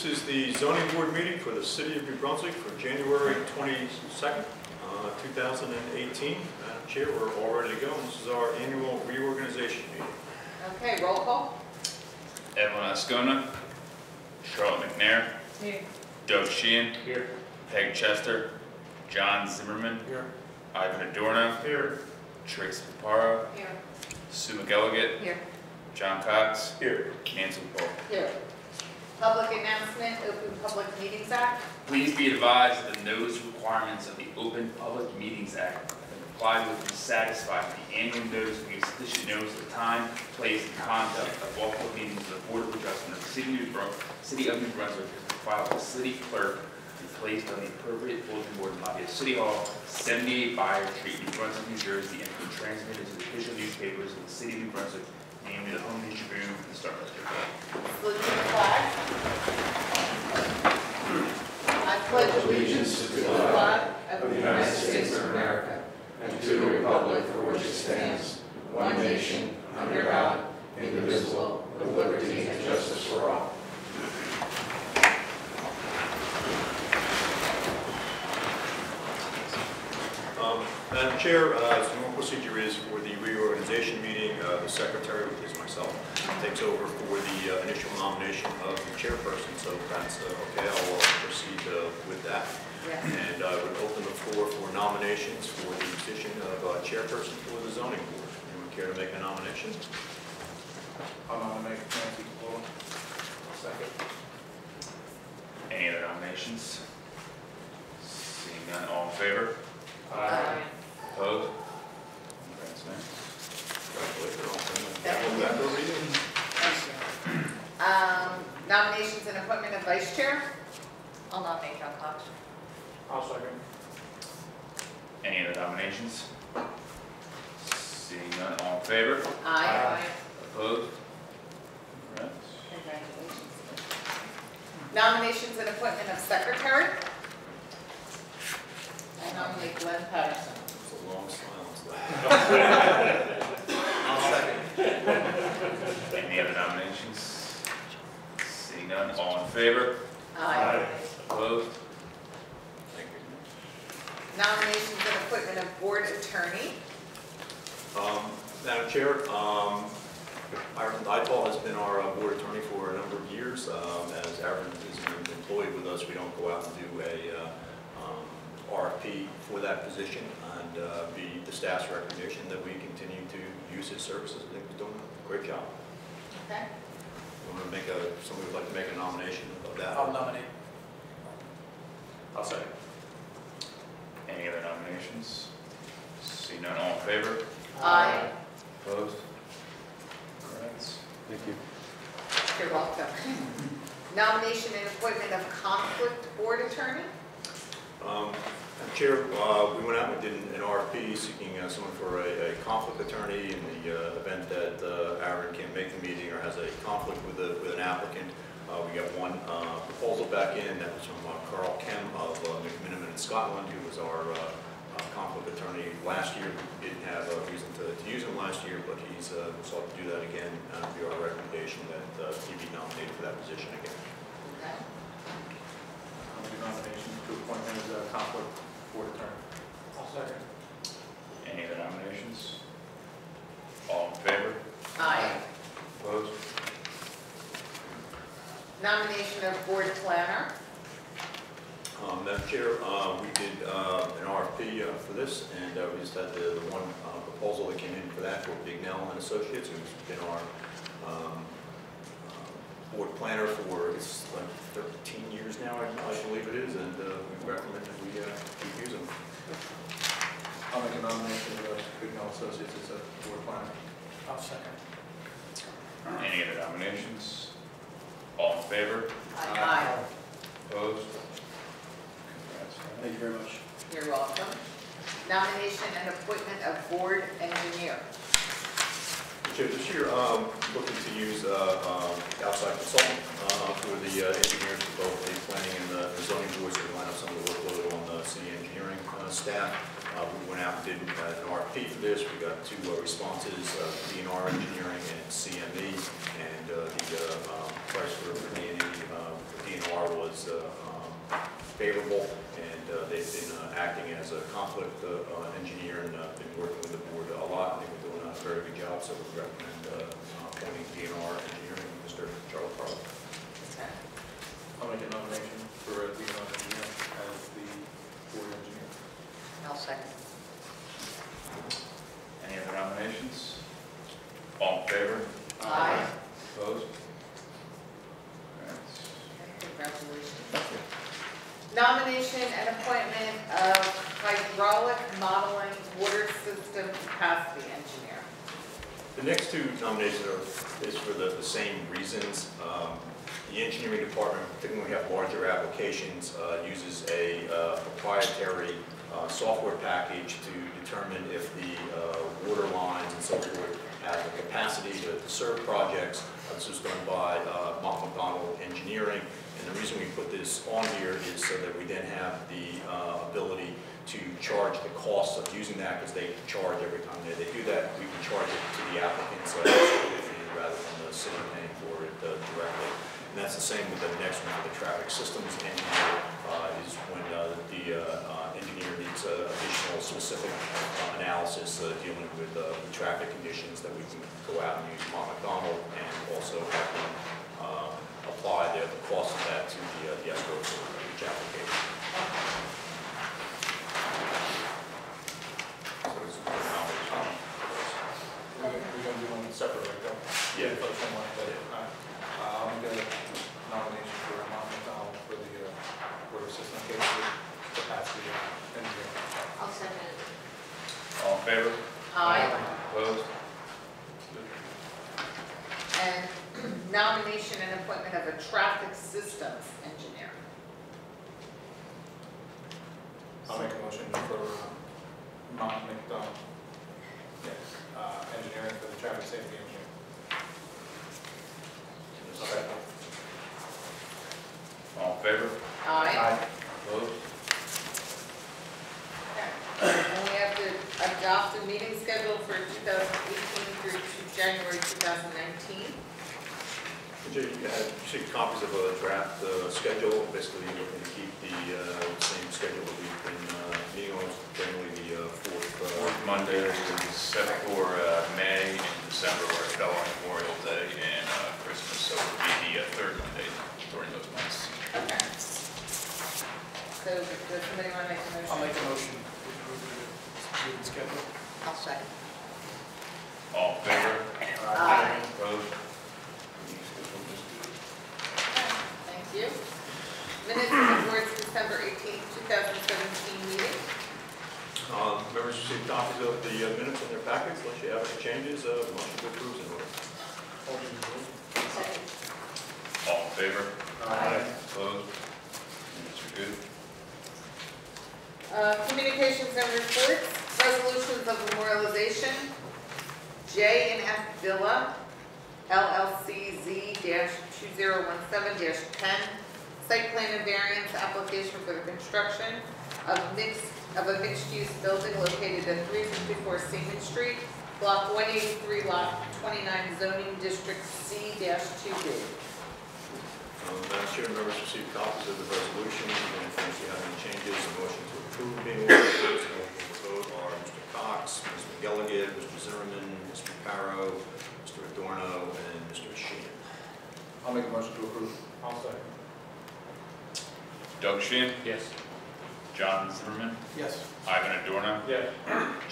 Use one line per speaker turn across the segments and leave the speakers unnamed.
This is the zoning board meeting for the City of New Brunswick for January 22nd, 2018. Madam Chair, we're all ready to go. And this is our annual reorganization meeting.
Okay, roll call.
Evelyn Ascona, Charlotte McNair,
Here.
Doug Sheehan,
Here.
Peg Chester, John Zimmerman,
Here.
Ivan Adorno,
Here.
Tracy Paparo,
Here.
Sue McElligott,
Here.
John Cox,
Here.
Nancy Paul.
Here. Public announcement, Open Public Meetings Act.
Please be advised that the notice requirements of the Open Public Meetings Act have been complied with and satisfied. The annual notice will give sufficient notice of the time, place, and conduct of all public meetings of the Board of Adjustment of the City of New Brunswick has been filed with the city clerk and placed on the appropriate bulletin board in lobby of City Hall, 78 Byard Street, New Brunswick, New Jersey, and been transmitted to the official newspapers of the City of New Brunswick, namely the Home News Tribune and the Star Ledger.
Salute to the flag. I pledge allegiance to the flag of the United States of America and to the republic for which it stands, one nation, under God, indivisible, with liberty and justice for all.
Madam Chair, as the normal procedure is for the reorganization meeting, the secretary, which is myself, takes over for the initial nomination of the chairperson. So if that's okay, I'll proceed with that.
Yes.
And I would open the floor for nominations for the position of chairperson for the zoning board. Anyone care to make a nomination?
I'll nominate Nancy Paul. Second.
Any other nominations? Seeing none, all in favor?
Aye.
Opposed? Congrats, man.
Nominations and appointment of vice chair. I'll nominate John Cox.
I'll second.
Any other nominations? Seeing none, all in favor?
Aye.
Opposed? Congrats.
Congratulations. Nominations and appointment of secretary. I nominate Glenn Patterson.
It's a long silence.
I'll second.
Any other nominations? Seeing none, all in favor?
Aye.
Opposed?
Thank you.
Nominations and appointment of board attorney.
Madam Chair, Aaron Dipal has been our board attorney for a number of years. As Aaron is an employee with us, we don't go out and do a RFP for that position, and be the staff's recommendation that we continue to use his services. I think he's doing a great job.
Okay.
Somebody would like to make a nomination of that?
I'll nominate. I'll second.
Any other nominations? Seeing none, all in favor?
Aye.
Opposed? Congrats.
Thank you.
You're welcome. Nomination and appointment of conflict board attorney.
Madam Chair, we went out and did an RFP seeking someone for a conflict attorney in the event that Aaron can't make the meeting or has a conflict with an applicant. We got one proposal back in. That was from Carl Kem of McMiniman in Scotland, who was our conflict attorney last year. We didn't have a reason to use him last year, but he's sought to do that again. And it'll be our recommendation that he be nominated for that position again.
Okay.
I'll make a nomination to appoint him as a conflict board attorney. I'll second.
Any other nominations? All in favor?
Aye.
Opposed?
Nomination of board planner.
Madam Chair, we did an RFP for this, and we just had the one proposal that came in for that for Bignell and Associates, who's been our board planner for it's like 13 years now, I believe it is, and we recommend that we use them.
I'll make a nomination of Bignell Associates as a board planner. I'll second.
Any other nominations? All in favor?
Aye.
Opposed? Congrats.
Thank you very much.
You're welcome. Nomination and appointment of board engineer.
Chair, this year, looking to use outside consultant for the engineers for both the planning and the zoning boards to line up some of the workload on the city engineering staff. We went out and did an RFP for this. We got two responses, DNR Engineering and CME, and the price for the DNR was favorable, and they've been acting as a conflict engineer and been working with the board a lot. I think we're doing a very good job, so we recommend appointing DNR Engineering, Mr. Charles Carl.
I'll make a nomination for DNR engineer as the board engineer.
I'll second.
Any other nominations? All in favor?
Aye.
Opposed?
Congratulations. Nomination and appointment of hydraulic modeling water system capacity engineer.
The next two nominations is for the same reasons. The engineering department, particularly when we have larger applications, uses a proprietary software package to determine if the water lines and so forth have the capacity to serve projects. This was done by Mott McDonald Engineering, and the reason we put this on here is so that we then have the ability to charge the cost of using that, because they charge every time they do that. We can charge it to the applicants rather than the city paying for it directly. And that's the same with the next one, for the traffic systems engineer, is when the engineer needs additional specific analysis dealing with traffic conditions, that we can go out and use Mott McDonald and also have them apply the cost of that to the escrow for each application. So this is the nomination.
We're going to do them separately, right?
Yeah.
First one, I'll make a nomination for Mott McDonald for the water system capacity engineer.
I'll second it.
All in favor?
Aye.
Opposed?
And nomination and appointment of a traffic systems engineer.
I'll make a motion for Mott McDonald. Yes, engineering for the traffic safety engineer. Second.
All in favor?
Aye.
Opposed?
Okay. And we have to adopt a meeting schedule for 2018 through January 2019.
You see copies of a draft schedule. Basically, we're looking to keep the same schedule that we've been meeting on, generally the fourth
Monday is set for May and December, where it fell on Memorial Day and Christmas, so it would be the third Monday during those months.
Okay. So does somebody want to make a motion?
I'll make a motion to approve the meeting schedule.
I'll second.
All in favor?
Aye.
Opposed?
Thank you. Minutes of the board's December 18th, 2017 meeting.
Members received copies of the minutes in their packets. Unless you have any changes, motion to approve is in order.
Second.
All in favor?
Aye.
Opposed? Minutes are good.
Communications and reports, resolutions of memorialization. J and F Villa, LLC Z-2017-10, site plan and variance application for the construction of a mixed-use building located at 354 Seaman Street, Block 183, Lot 29, zoning district C-2B.
Madam Chair, members received copies of the resolution, and if you have any changes, a motion to approve being ordered. Those eligible to vote are Mr. Cox, Ms. McGilligan, Mr. Zimmerman, Mr. Paro, Mr. Adorno, and Mr. Sheehan.
I'll make a motion to approve. I'll second.
Doug Sheehan?
Yes.
John Zimmerman?
Yes.
Ivan Adorno?
Yes.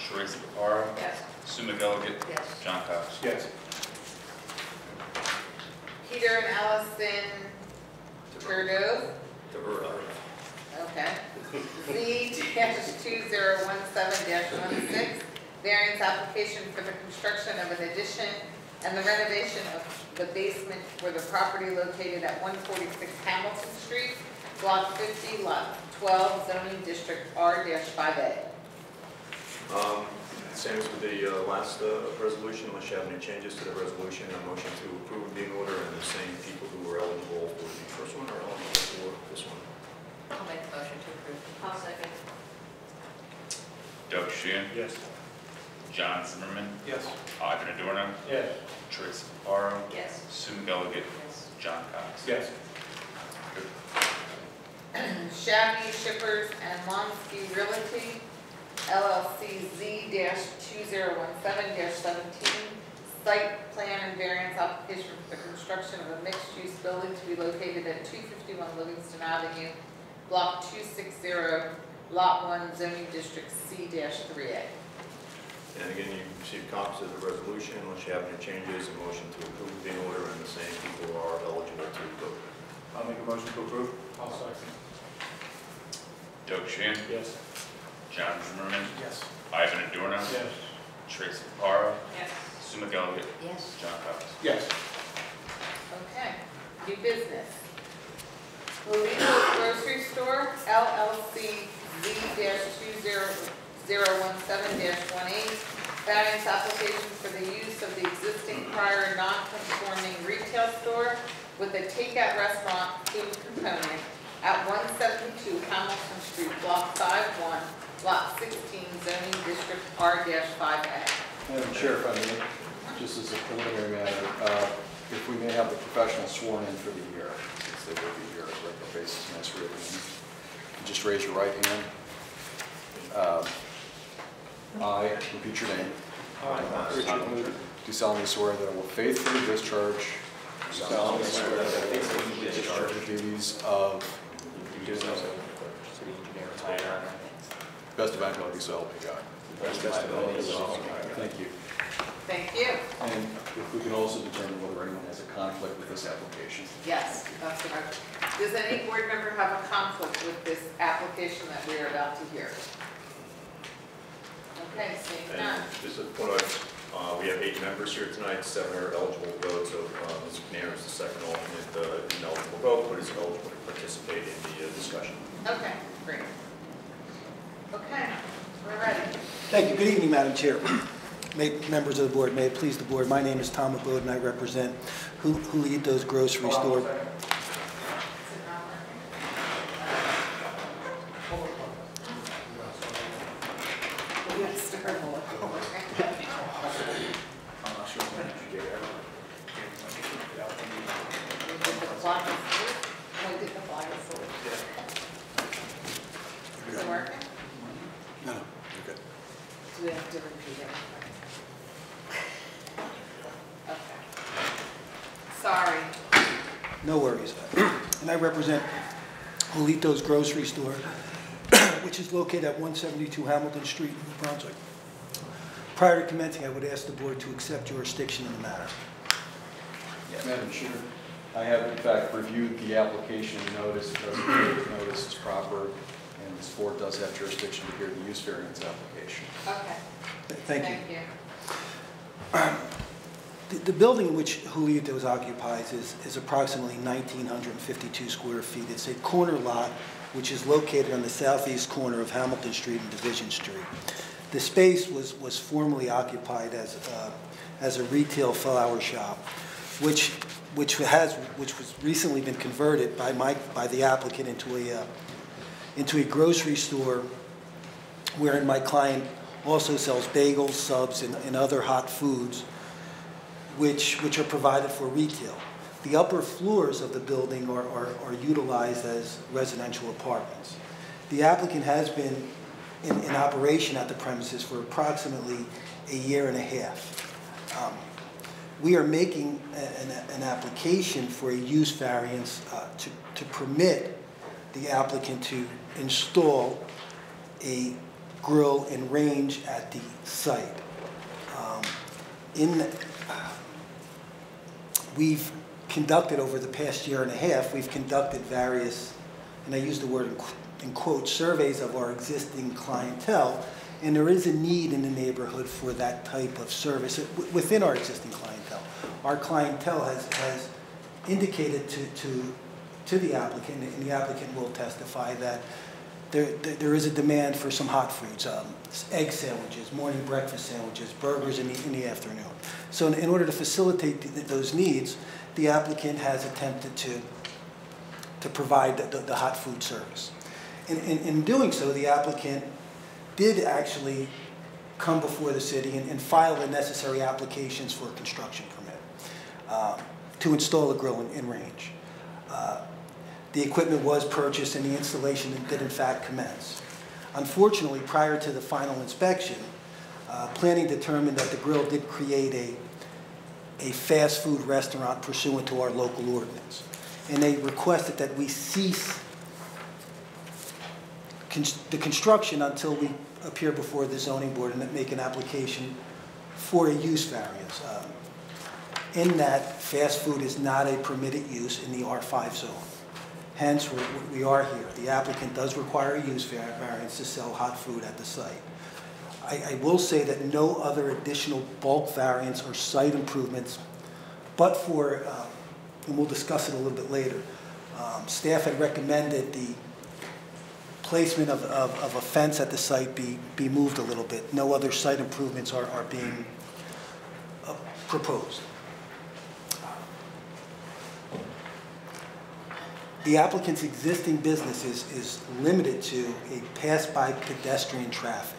Teresa Caparo?
Yes.
Sue McElligott?
Yes.
John Cox?
Yes.
Peter and Allison Turdove. Okay. Z-2017-16, variance application for the construction of an addition and the renovation of the basement for the property located at 146 Hamilton Street, Block 50, Lot 12, zoning district R-5A.
Same as with the last resolution, unless you have any changes to the resolution, a motion to approve being order, and the same people who were eligible for the first one are eligible for this one.
I'll make the motion to approve. I'll second.
Doug Sheehan?
Yes.
John Zimmerman?
Yes.
Ivan Adorno?
Yes.
Teresa Caparo?
Yes.
Sue McElligott?
Yes.
John Cox?
Yes.
Good.
Shabby Shippers and Lonsky Realty, LLC Z-2017-17, site plan and variance application for the construction of a mixed-use building to be located at 251 Livingston Avenue, Block 260, Lot 1, zoning district C-3A.
And again, you received copies of the resolution. Unless you have any changes, a motion to approve in order, and the same people are eligible to vote.
I'll make a motion to approve. I'll second.
Doug Shan,
Yes.
John Zimmerman,
Yes.
Ivan Adorno,
Yes.
Tracy Caparo,
Yes.
Sue McElligott,
Yes.
John Cox.
Yes.
Okay, new business. Lolito's Grocery Store, LLC Z-2017-18, variance application for the use of the existing prior non-conforming retail store with a takeout restaurant food component at 172 Hamilton Street, Block 51, Lot 16, zoning district R-5A.
Madam Chair, if I may, just as a preliminary matter, if we may have the professional sworn in for the year, since they will be here on a regular basis, and that's really easy. Just raise your right hand. I, repeat your name. Do solemnly swear that I will faithfully discharge the duties of city engineer. Best of my ability, so help me God. Thank you.
Thank you.
And if we can also determine whether anyone has a conflict with this application.
Yes, that's what does any board member have a conflict with this application that we are about to hear? Okay, seeing none.
And just a point we have 8 members here tonight. 7 are eligible to vote. So Ms. McNair is the second alternate ineligible to vote, but is eligible to participate in the discussion.
Okay, great. Okay, we're ready.
Thank you. Good evening, Madam Chair. Members of the board, may it please the board, my name is Tom Abode and I represent Julito's Grocery Store.
Is it not working? We have to start all over.
I'm not sure when you get it.
We did the flag and salute. We did the flag and salute. Is it working?
No, you're good.
Do we have to repeat it? Okay. Sorry.
No worries. And I represent Julito's Grocery Store, which is located at 172 Hamilton Street, New Brunswick. Prior to commencing, I would ask the board to accept jurisdiction in the matter.
Madam Chair, I have in fact reviewed the application notice. It doesn't appear the notice is proper, and this board does have jurisdiction to hear the use variance application.
Okay.
Thank you.
Thank you.
The building in which Julito's occupies is approximately 1,952 square feet. It's a corner lot which is located on the southeast corner of Hamilton Street and Division Street. The space was formerly occupied as a retail flower shop, which was recently been converted by the applicant into a grocery store, wherein my client also sells bagels, subs, and other hot foods, which are provided for retail. The upper floors of the building are utilized as residential apartments. The applicant has been in operation at the premises for approximately a year and a half. We are making an application for a use variance to permit the applicant to install a grill and range at the site. We've conducted over the past year and a half, we've conducted various, and I use the word in quotes, surveys of our existing clientele, and there is a need in the neighborhood for that type of service within our existing clientele. Our clientele has indicated to the applicant, and the applicant will testify that there is a demand for some hot foods, egg sandwiches, morning breakfast sandwiches, burgers in the afternoon. So in order to facilitate those needs, the applicant has attempted to provide the hot food service. In doing so, the applicant did actually come before the city and file the necessary applications for a construction permit to install a grill and range. The equipment was purchased and the installation did in fact commence. Unfortunately, prior to the final inspection, planning determined that the grill did create a fast food restaurant pursuant to our local ordinance. And they requested that we cease the construction until we appear before the zoning board and make an application for a use variance. In that, fast food is not a permitted use in the R5 zone. Hence, we are here. The applicant does require a use variance to sell hot food at the site. I will say that no other additional bulk variance or site improvements, but for, and we'll discuss it a little bit later, staff had recommended the placement of a fence at the site be moved a little bit. No other site improvements are being proposed. The applicant's existing business is limited to a pass-by pedestrian traffic.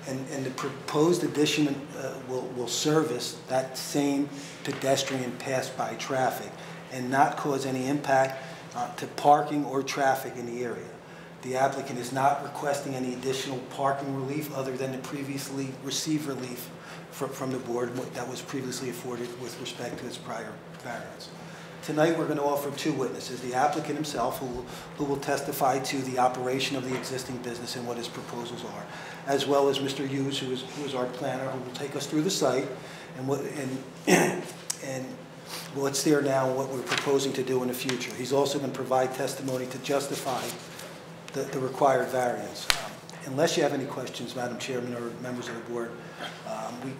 And the proposed addition will service that same pedestrian pass-by traffic and not cause any impact to parking or traffic in the area. The applicant is not requesting any additional parking relief other than the previously received relief from the board that was previously afforded with respect to its prior variance. Tonight, we're going to offer two witnesses, the applicant himself, who will testify to the operation of the existing business and what his proposals are, as well as Mr. Hughes, who is our planner, who will take us through the site and what's there now and what we're proposing to do in the future. He's also going to provide testimony to justify the required variance. Unless you have any questions, Madam Chairman or members of the board,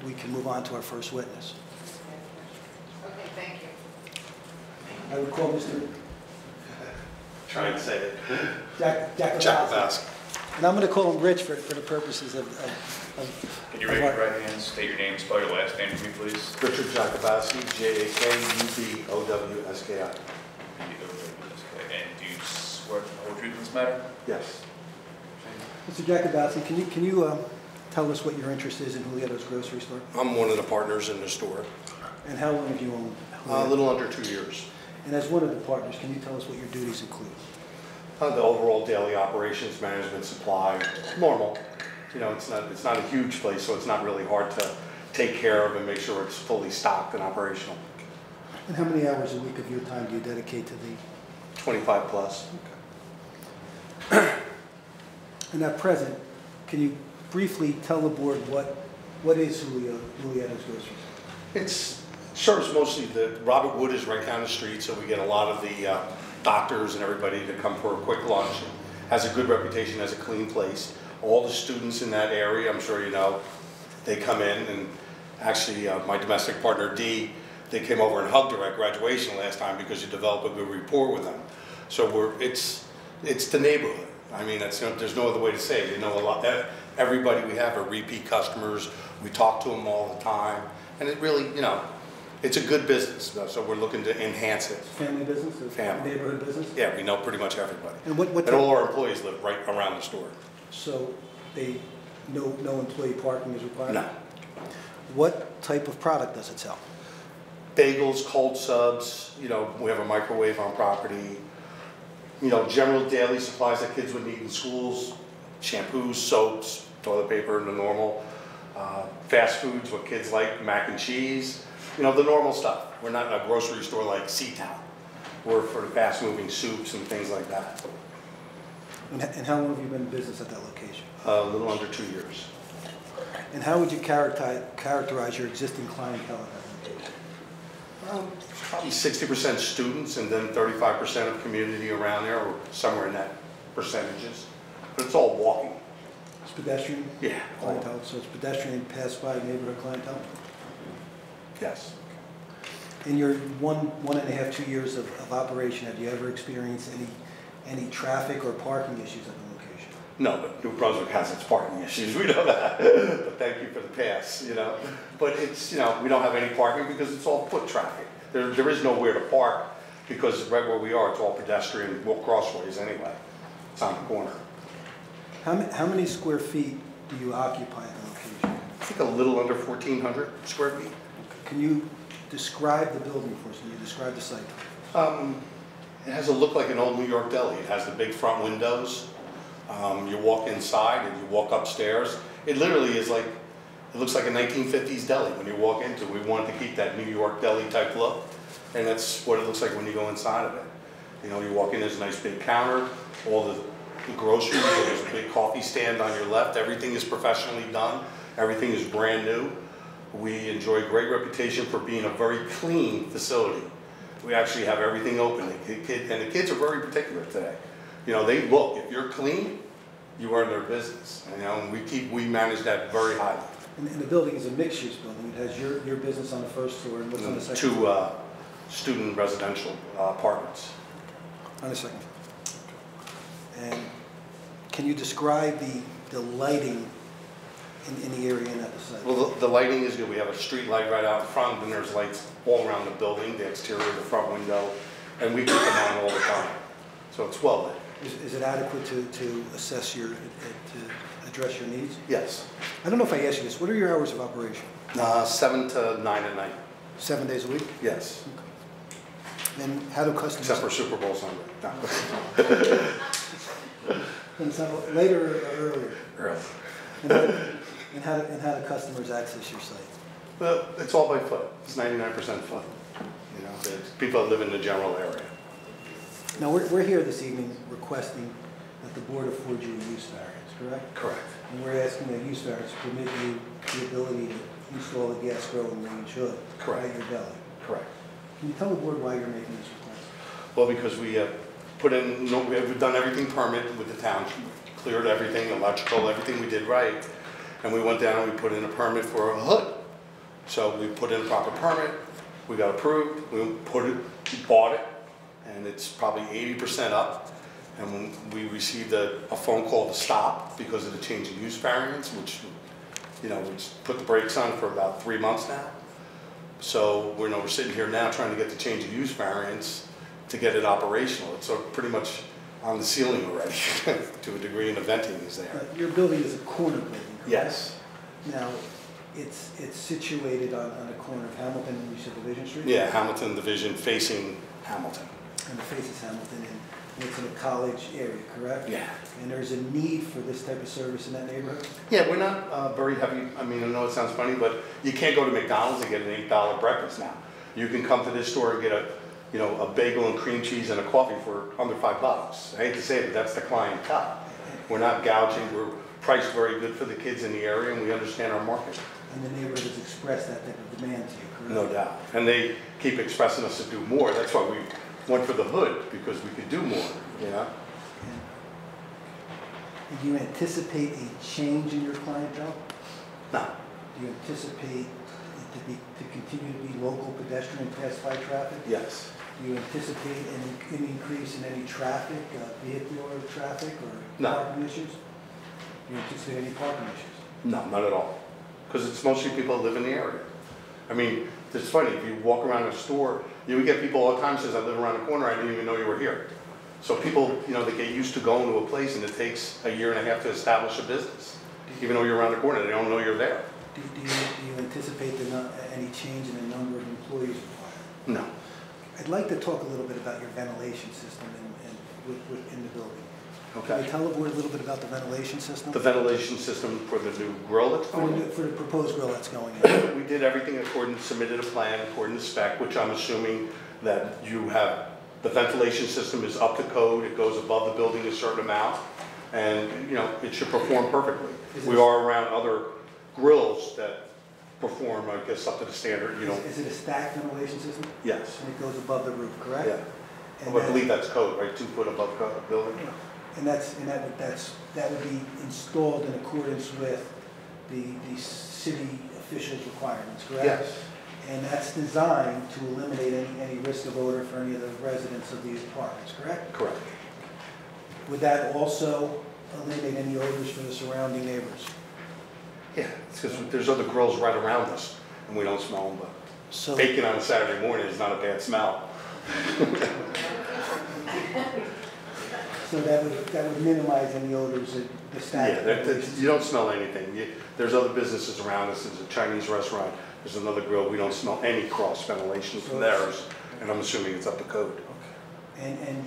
we can move on to our first witness.
Okay, thank you.
I would call Mr.
Try and say it.
Jakubowski. And I'm going to call him Rich for the purposes of
Can you raise your right hand, state your name, spell your last name for me, please?
Richard Jakubowski, Jakubowski.
And do you swear to the whole truth in this matter?
Yes.
Mr. Jakubowski, can you tell us what your interest is in Julieto's grocery store?
I'm one of the partners in the store.
And how long have you owned
A
Julieto?
little under 2 years.
And as one of the partners, can you tell us what your duties include?
The overall daily operations, management, supply, normal. You know, it's not a huge place, so it's not really hard to take care of and make sure it's fully stocked and operational.
And how many hours a week of your time do you dedicate to the...
25 plus.
And at present, can you briefly tell the board what is Julieto's grocery store?
It's serves mostly Robert Wood is right down the street, so we get a lot of the doctors and everybody to come for a quick lunch. Has a good reputation as a clean place. All the students in that area, I'm sure you know, they come in, and actually my domestic partner Dee, they came over and hugged her at graduation last time because you develop a good rapport with them. So it's the neighborhood. I mean, there's no other way to say it. You know, a lot. Everybody we have are repeat customers. We talk to them all the time, and it really, you know, it's a good business. So we're looking to enhance it.
Family business?
Family.
Neighborhood business?
Yeah, we know pretty much everybody.
And
And all our employees live right around the store.
So no employee parking is required?
No.
What type of product does it sell?
Bagels, cold subs, you know, we have a microwave on property. You know, general daily supplies that kids would need in schools, shampoos, soaps, toilet paper, and the normal. Fast foods, what kids like, mac and cheese, you know, the normal stuff. We're not a grocery store like Seatown. We're for the fast moving soups and things like that.
And how long have you been in business at that location?
A little under 2 years.
And how would you characterize your existing clientele at that location?
Probably 60% students and then 35% of community around there, or somewhere in that percentages. But it's all walking.
It's pedestrian
Yeah.
clientele, so it's pedestrian pass-by neighborhood clientele?
Yes.
In your one and a half, 2 years of operation, have you ever experienced any traffic or parking issues at the location?
No, but New Brunswick has its parking issues, we know that. But thank you for the pass, you know. But it's, you know, we don't have any parking because it's all foot traffic. There is nowhere to park because right where we are, it's all pedestrian crossways anyway. It's on the corner.
How many square feet do you occupy at the location?
I think a little under 1,400 square feet.
Can you describe the building for us? Can you describe the site?
It has a look like an old New York deli. It has the big front windows. You walk inside and you walk upstairs. It literally is like, it looks like a 1950s deli when you walk into it. We wanted to keep that New York deli type look, and that's what it looks like when you go inside of it. You know, you walk in, there's a nice big counter, all the groceries, there's a big coffee stand on your left. Everything is professionally done. Everything is brand new. We enjoy a great reputation for being a very clean facility. We actually have everything open, and the kids are very particular today. You know, they look, if you're clean, you are in their business. You know, and we manage that very highly.
And the building is a mixed-use building. It has your business on the first floor and what's on the second
Two
floor?
student residential apartments.
On the second floor. And can you describe the lighting in the area and at the site?
Well, the lighting is good. We have a street light right out front, and there's lights all around the building, the exterior, the front window, and we keep them on all the time. So it's well lit.
Is it adequate to assess to address your needs?
Yes.
I don't know if I asked you this. What are your hours of operation?
7 to 9 at night.
7 days a week?
Yes.
And how do customers?
Except for Super Bowl Sunday. No.
And so later or earlier?
Early.
And how do customers access your site?
Well, it's all by foot. It's 99% foot. You know, it's people that live in the general area.
Now, we're here this evening requesting that the board afford you a use variance, correct?
Correct.
And we're asking that use variance permit you the ability to install a gas growing range hood
Correct.
at your deli.
Correct.
Can you tell the board why you're making this request?
Well, because we put in, we've done everything permit with the town, cleared everything, electrical, everything we did right. And we went down and we put in a permit for a hood. So we put in a proper permit, we got approved, we bought it, and it's probably 80% up. And when we received a phone call to stop because of the change in use variance, which, you know, we put the brakes on for about 3 months now. So we're sitting here now trying to get the change of use variance to get it operational. It's pretty much on the ceiling already to a degree, and the venting is there.
Your building is a corner building, correct?
Yes.
Now, it's situated on the corner of Hamilton and you said Division Street?
Yeah, Hamilton Division facing Hamilton.
And the face is Hamilton, and it's in a college area, correct?
Yeah.
And there's a need for this type of service in that neighborhood?
Yeah, we're not very heavy. I mean, I know it sounds funny, but you can't go to McDonald's and get an $8 breakfast now. You can come to this store and get a bagel and cream cheese and a coffee for under $5. I hate to say it, but that's the clientele. We're not gouging. We're priced very good for the kids in the area, and we understand our market.
And the neighborhood has expressed that type of demand to you, correct?
No doubt. And they keep expressing us to do more. That's why we went for the hood, because we could do more, you know?
And do you anticipate a change in your clientele?
No.
Do you anticipate it to continue to be local pedestrian pass-by traffic?
Yes.
Do you anticipate an increase in any traffic, vehicular traffic or
No.
parking issues? Do you anticipate any parking issues?
No, not at all. Because it's mostly people that live in the area. I mean, it's funny, if you walk around a store, we get people all the time says, I live around the corner, I didn't even know you were here. So people, they get used to going to a place, and it takes a year and a half to establish a business. Even though you're around the corner, they don't know you're there.
Do you anticipate any change in the number of employees required?
No.
I'd like to talk a little bit about your ventilation system in the building. Can
Okay.
you tell the board a little bit about the ventilation system?
The ventilation system for the new grill that's going in?
For the proposed grill that's going in.
We did everything submitted a plan according to spec, which I'm assuming that you have, the ventilation system is up to code, it goes above the building a certain amount, and, it should perform perfectly. We are around other grills that perform, I guess, up to the standard,
Is it a stacked ventilation system?
Yes.
And it goes above the roof, correct?
Yeah.
And
I believe that's code, right? 2 foot above building?
And that would be installed in accordance with the city officials' requirements, correct?
Yes.
And that's designed to eliminate any risk of odor for any of the residents of these apartments, correct?
Correct.
Would that also eliminate any odors for the surrounding neighbors?
Yeah, it's because there's other grills right around us, and we don't smell them, but
So,
bacon on a Saturday morning is not a bad smell.
so that would minimize any odors that the staff.
Yeah, you don't smell anything. There's other businesses around us. There's a Chinese restaurant. There's another grill. We don't smell any cross ventilation from theirs, and I'm assuming it's up to code.
And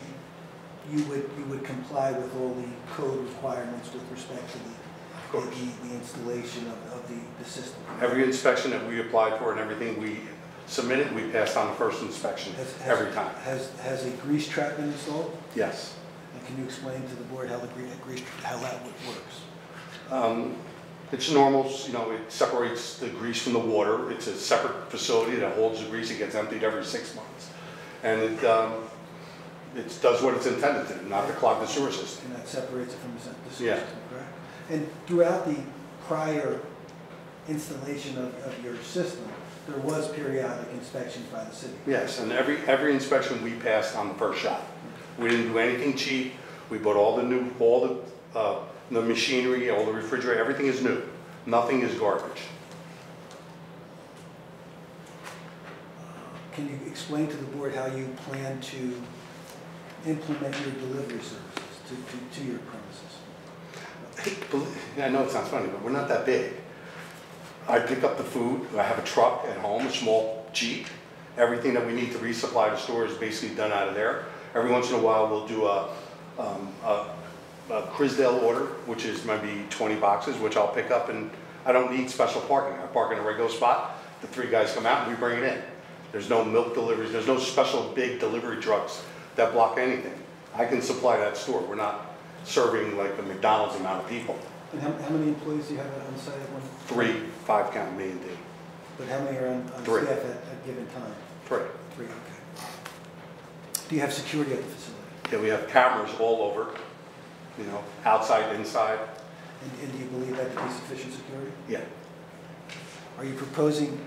you would comply with all the code requirements with respect to the installation of the system?
Every inspection that we applied for and everything we submitted, we passed on the first inspection every time.
Has a grease trap been installed?
Yes.
And can you explain to the board how how that works?
It's normal, you know, it separates the grease from the water. It's a separate facility that holds the grease. It gets emptied every 6 months. And it does what it's intended to, not to clog the sewer system.
And that separates it from the sewer
Yeah.
system, correct? And throughout the prior installation of your system, there was periodic inspections by the city?
Yes, and every inspection we passed on the first shot. We didn't do anything cheap. We bought all the machinery, all the refrigerator, everything is new. Nothing is garbage.
Can you explain to the board how you plan to implement your delivery services to your premises?
I know it sounds funny, but we're not that big. I pick up the food, I have a truck at home, a small Jeep. Everything that we need to resupply the store is basically done out of there. Every once in a while, we'll do a Crisdale order, which is maybe 20 boxes, which I'll pick up, and I don't need special parking. I park in a regular spot, the 3 guys come out and we bring it in. There's no milk deliveries, there's no special big delivery trucks that block anything. I can supply that store. We're not serving like the McDonald's amount of people.
And how many employees do you have on site at one?
3, 5 count me and D.
But how many are on
3.
staff at a given time?
3.
3, okay. Do you have security at the facility?
Yeah, we have cameras all over, you know, outside, inside.
And do you believe that to be sufficient security?
Yeah.
Are you proposing,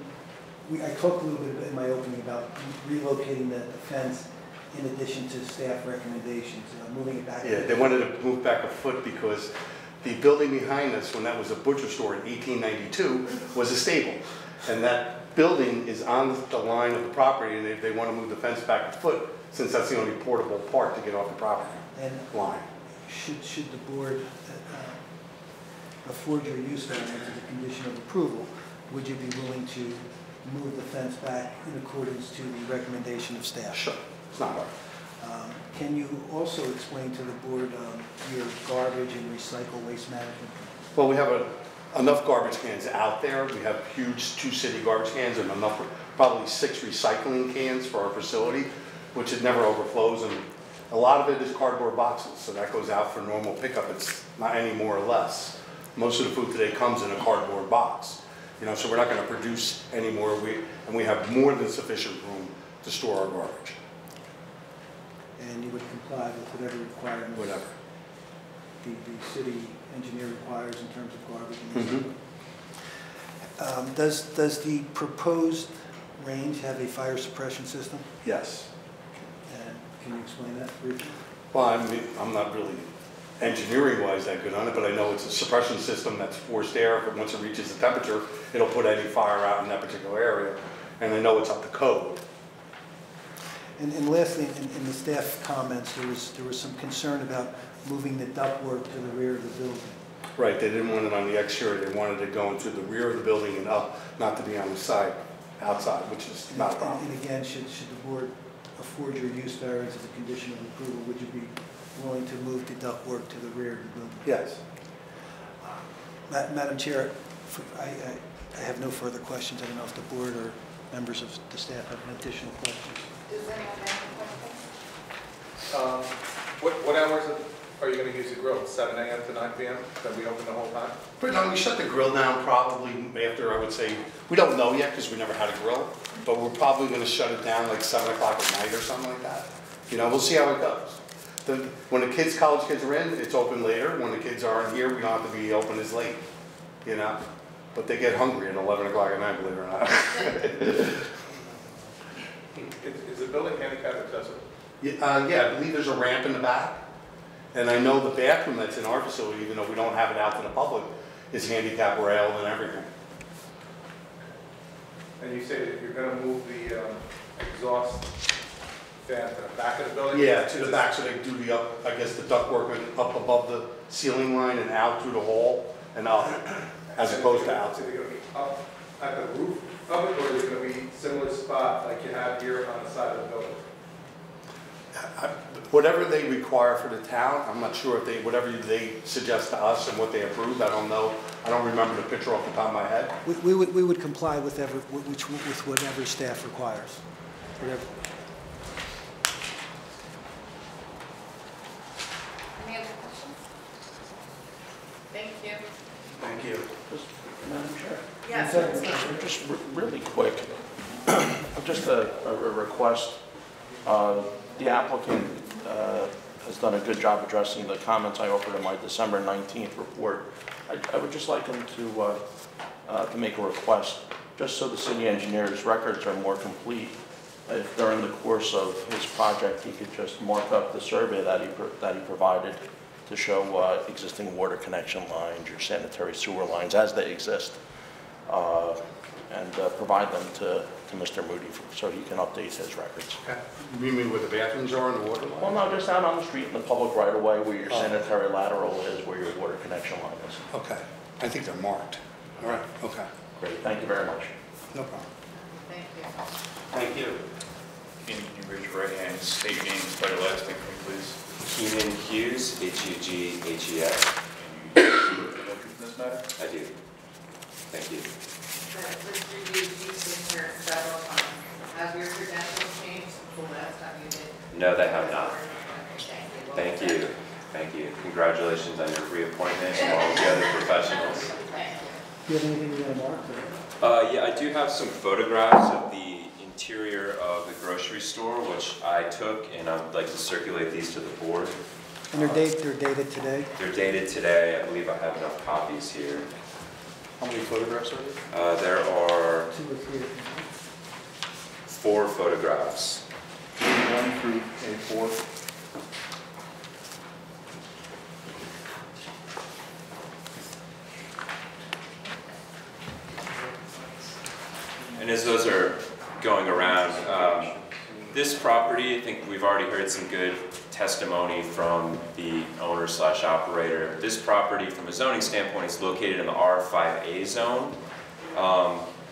I talked a little bit in my opening about relocating the fence in addition to staff recommendations, moving it back?
Yeah, they wanted to move back a foot because the building behind us, when that was a butcher store in 1892, was a stable. And that building is on the line of the property, and they want to move the fence back a foot, since that's the only portable part to get off the property line.
Should the board afford your use variance as a condition of approval, would you be willing to move the fence back in accordance to the recommendation of staff?
Sure, it's not hard.
Can you also explain to the board your garbage and recycle waste management?
Well, we have enough garbage cans out there. We have huge 2 city garbage cans and enough, probably 6 recycling cans for our facility, which it never overflows. And a lot of it is cardboard boxes, so that goes out for normal pickup. It's not any more or less. Most of the food today comes in a cardboard box, you know, so we're not going to produce any more. And we have more than sufficient room to store our garbage.
And you would comply with whatever requirements
Whatever.
the city engineer requires in terms of garbage and
Mm-hmm.
Does the proposed range have a fire suppression system?
Yes.
And can you explain that briefly?
Well, I mean, I'm not really engineering-wise that good on it, but I know it's a suppression system that's forced air. But once it reaches the temperature, it'll put any fire out in that particular area. And I know it's up to code.
And lastly, in the staff comments, there was some concern about moving the ductwork to the rear of the building.
Right, they didn't want it on the exterior. They wanted it going to the rear of the building and up, not to be on the side, outside, which is not a problem.
And again, should the board afford your use variance as a condition of approval, would you be willing to move the ductwork to the rear of the building?
Yes.
Madam Chair, I have no further questions. I don't know if the board or members of the staff have additional questions.
Does anyone have any questions?
What hours are you going to use the grill? 7 a.m. to 9 p.m.? Then we open the whole time?
But no, we shut the grill down probably after, I would say, we don't know yet because we never had a grill, but we're probably going to shut it down like 7 o'clock at night or something like that. You know, we'll see how it goes. When the kids, college kids are in, it's open later. When the kids aren't here, we don't have to be open as late, you know? But they get hungry at 11 o'clock at night, believe it or not.
Is the building handicap accessible?
Yeah, I believe there's a ramp in the back. And I know the bathroom that's in our facility, even though we don't have it out to the public, is handicap railed and everything.
And you say that you're going to move the exhaust fan to the back of the building?
Yeah, to the back, so they do the up, I guess the ductwork up above the ceiling line and out through the hall and up, as opposed to out.
So they're going to be up at the roof of it, or is it going to be similar spot like you have here on the side of the building?
Whatever they require for the town, I'm not sure if they, whatever they suggest to us and what they approved, I don't know. I don't remember the picture off the top of my head.
We would comply with whatever staff requires. Whatever.
Any other questions? Thank you.
Thank you.
Madam Chair.
Yes.
Just really quick, just a request. The applicant has done a good job addressing the comments I offered in my December 19th report. I would just like him to make a request, just so the city engineer's records are more complete. If during the course of his project, he could just mark up the survey that he provided to show existing water connection lines or sanitary sewer lines as they exist, and provide them to Mr. Moody so he can update his records.
Okay. You mean where the bathrooms are and the water line?
Well, no, just out on the street in the public right of way where your sanitary lateral is, where your water connection line is.
Okay. I think they're marked. All right, okay.
Great, thank you very much.
No problem.
Thank you.
Thank you.
Can you raise your right hand, state your name, spell your last name for me, please?
Keenan Hughes, H-U-G-H-E-S.
And you look into this matter?
I do. Thank you.
Let's review these things here several times. Have your credentials changed since the last time you did?
No, they have not.
Okay,
Thank you. Thank you. Congratulations on your reappointment and all the other professionals.
Thank you.
Do you have anything you want to mark?
Yeah, I do have some photographs of the interior of the grocery store, which I took, and I would like to circulate these to the board.
And they're dated today?
They're dated today. I believe I have enough copies here.
How many photographs are there?
There are
2 or 3.
4 photographs.
1 through A4.
And as those are going around, this property, I think we've already heard some good testimony from the owner/operator. This property, from a zoning standpoint, is located in the R5A zone.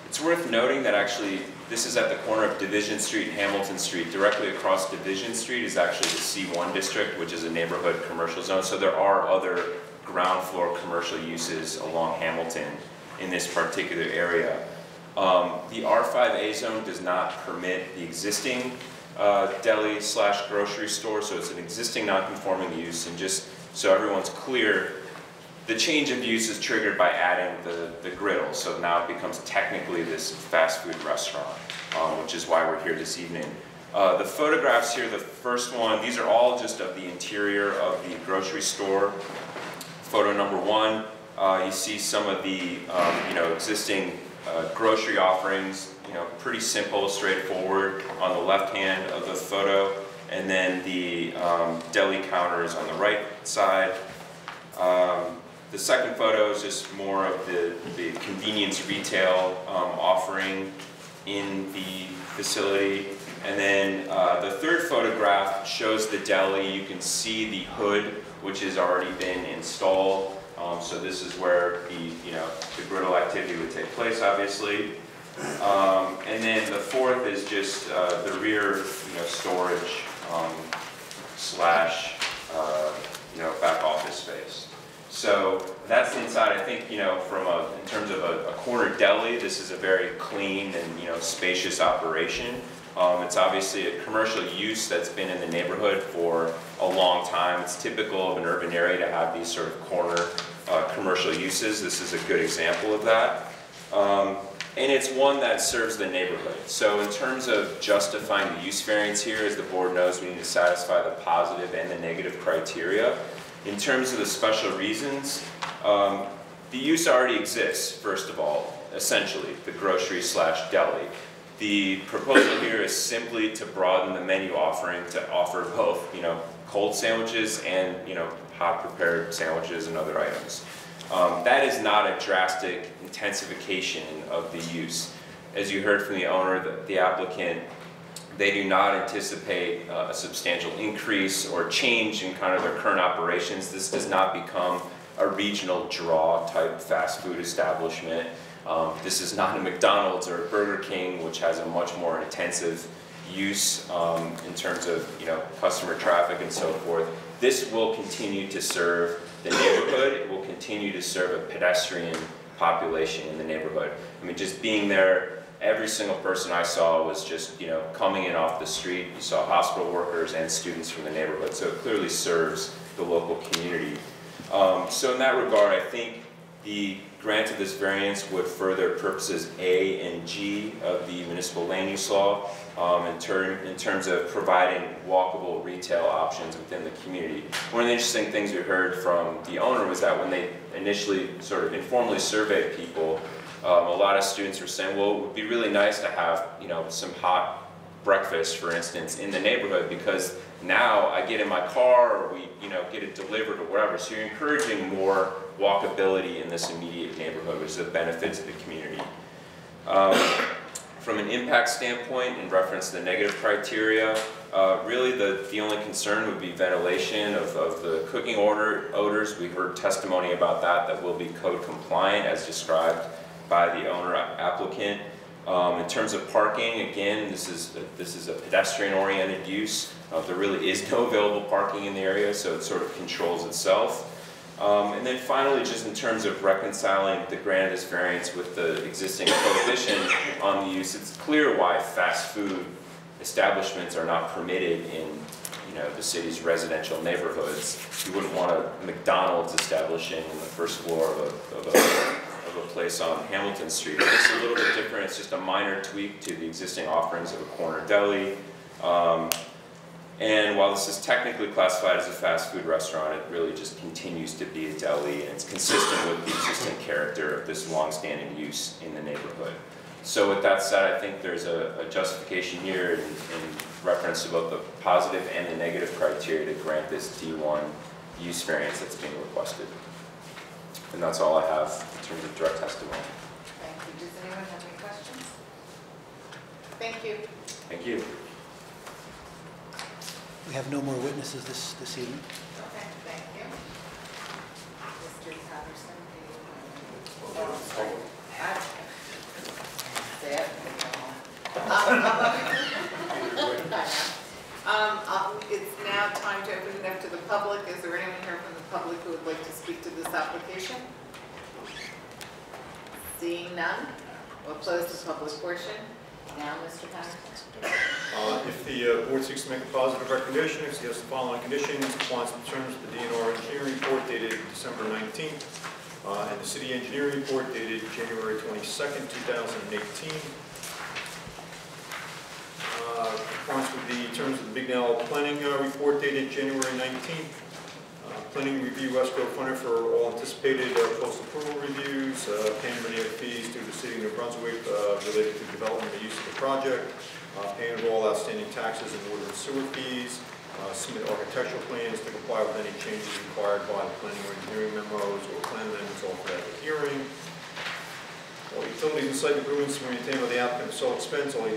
It's worth noting that actually this is at the corner of Division Street and Hamilton Street. Directly across Division Street is actually the C1 district, which is a neighborhood commercial zone. So there are other ground floor commercial uses along Hamilton in this particular area. The R5A zone does not permit the existing deli/grocery store, so it's an existing non-conforming use. And just so everyone's clear, the change of use is triggered by adding the griddle, so now it becomes technically this fast food restaurant, which is why we're here this evening. The photographs here, the first one, these are all just of the interior of the grocery store. Photo number 1, you see some of the existing grocery offerings, pretty simple, straightforward on the left hand of the photo, and then the deli counters on the right side. The second photo is just more of the convenience retail offering in the facility. And then the third photograph shows the deli. You can see the hood, which has already been installed. So this is where the griddle activity would take place, obviously. And then the fourth is just the rear, storage slash back office space. So that's the inside. I think in terms of a corner deli, this is a very clean and spacious operation. It's obviously a commercial use that's been in the neighborhood for a long time. It's typical of an urban area to have these sort of corner commercial uses. This is a good example of that. And it's one that serves the neighborhood. So in terms of justifying the use variance here, as the board knows, we need to satisfy the positive and the negative criteria. In terms of the special reasons, the use already exists, first of all, essentially, the grocery/deli. The proposal here is simply to broaden the menu offering to offer both, cold sandwiches and, hot prepared sandwiches and other items. That is not a drastic intensification of the use. As you heard from the owner, the applicant, they do not anticipate a substantial increase or change in kind of their current operations. This does not become a regional draw type fast food establishment. This is not a McDonald's or a Burger King, which has a much more intensive use in terms of, you know, customer traffic and so forth. This will continue to serve the neighborhood. It will continue to serve a pedestrian population in the neighborhood. I mean, just being there, every single person I saw was just, you know, coming in off the street. You saw hospital workers and students from the neighborhood, so it clearly serves the local community. So in that regard, I think the grant of this variance would further purposes A and G of the municipal land use law in terms of providing walkable retail options within the community. One of the interesting things we heard from the owner was that when they initially sort of informally surveyed people, a lot of students were saying, well, it would be really nice to have, you know, some hot breakfast, for instance, in the neighborhood, because now I get in my car or we, you know, get it delivered or whatever. So you're encouraging more walkability in this immediate neighborhood, which is a benefit to the community. From an impact standpoint, in reference to the negative criteria, really the only concern would be ventilation of the cooking odors. We heard testimony about that will be code compliant as described by the owner applicant. In terms of parking, again, this is a pedestrian-oriented use. There really is no available parking in the area, so it sort of controls itself. And then finally, just in terms of reconciling the grant of this variance with the existing prohibition on the use, it's clear why fast food establishments are not permitted in, you know, the city's residential neighborhoods. You wouldn't want a McDonald's establishing in the first floor of a place on Hamilton Street. This is a little bit different. It's just a minor tweak to the existing offerings of a corner deli. And while this is technically classified as a fast food restaurant, it really just continues to be a deli, and it's consistent with the existing character of this long-standing use in the neighborhood. So with that said, I think there's a justification here in reference to both the positive and the negative criteria to grant this D1 use variance that's being requested. And that's all I have in terms of direct testimony.
Thank you. Does anyone have any questions? Thank you.
Thank you.
We have no more witnesses this evening.
Okay, thank you. Mr. Patterson, do you? Oh, sorry. Say it. It's now time to open it up to the public. Is there anyone here from the public who would like to speak to this application? Seeing none, we'll close the public portion. Now, Mr. Patterson.
If the board seeks to make a positive recommendation, it has the following conditions: compliance with terms of the DNR engineering report dated December 19th, and the city engineering report dated January 22nd, 2018. Compliance with the terms of the Bignell planning report dated January 19th. Planning review escrow funded for all anticipated post-approval reviews, paying of any other fees due to the city of New Brunswick related to development and use of the project, paying of all outstanding taxes and water and sewer fees, submit architectural plans to comply with any changes required by the planning or engineering memos or plan amendments offered at the hearing. All utilities and site improvements to be maintained by the applicant at sole expense. All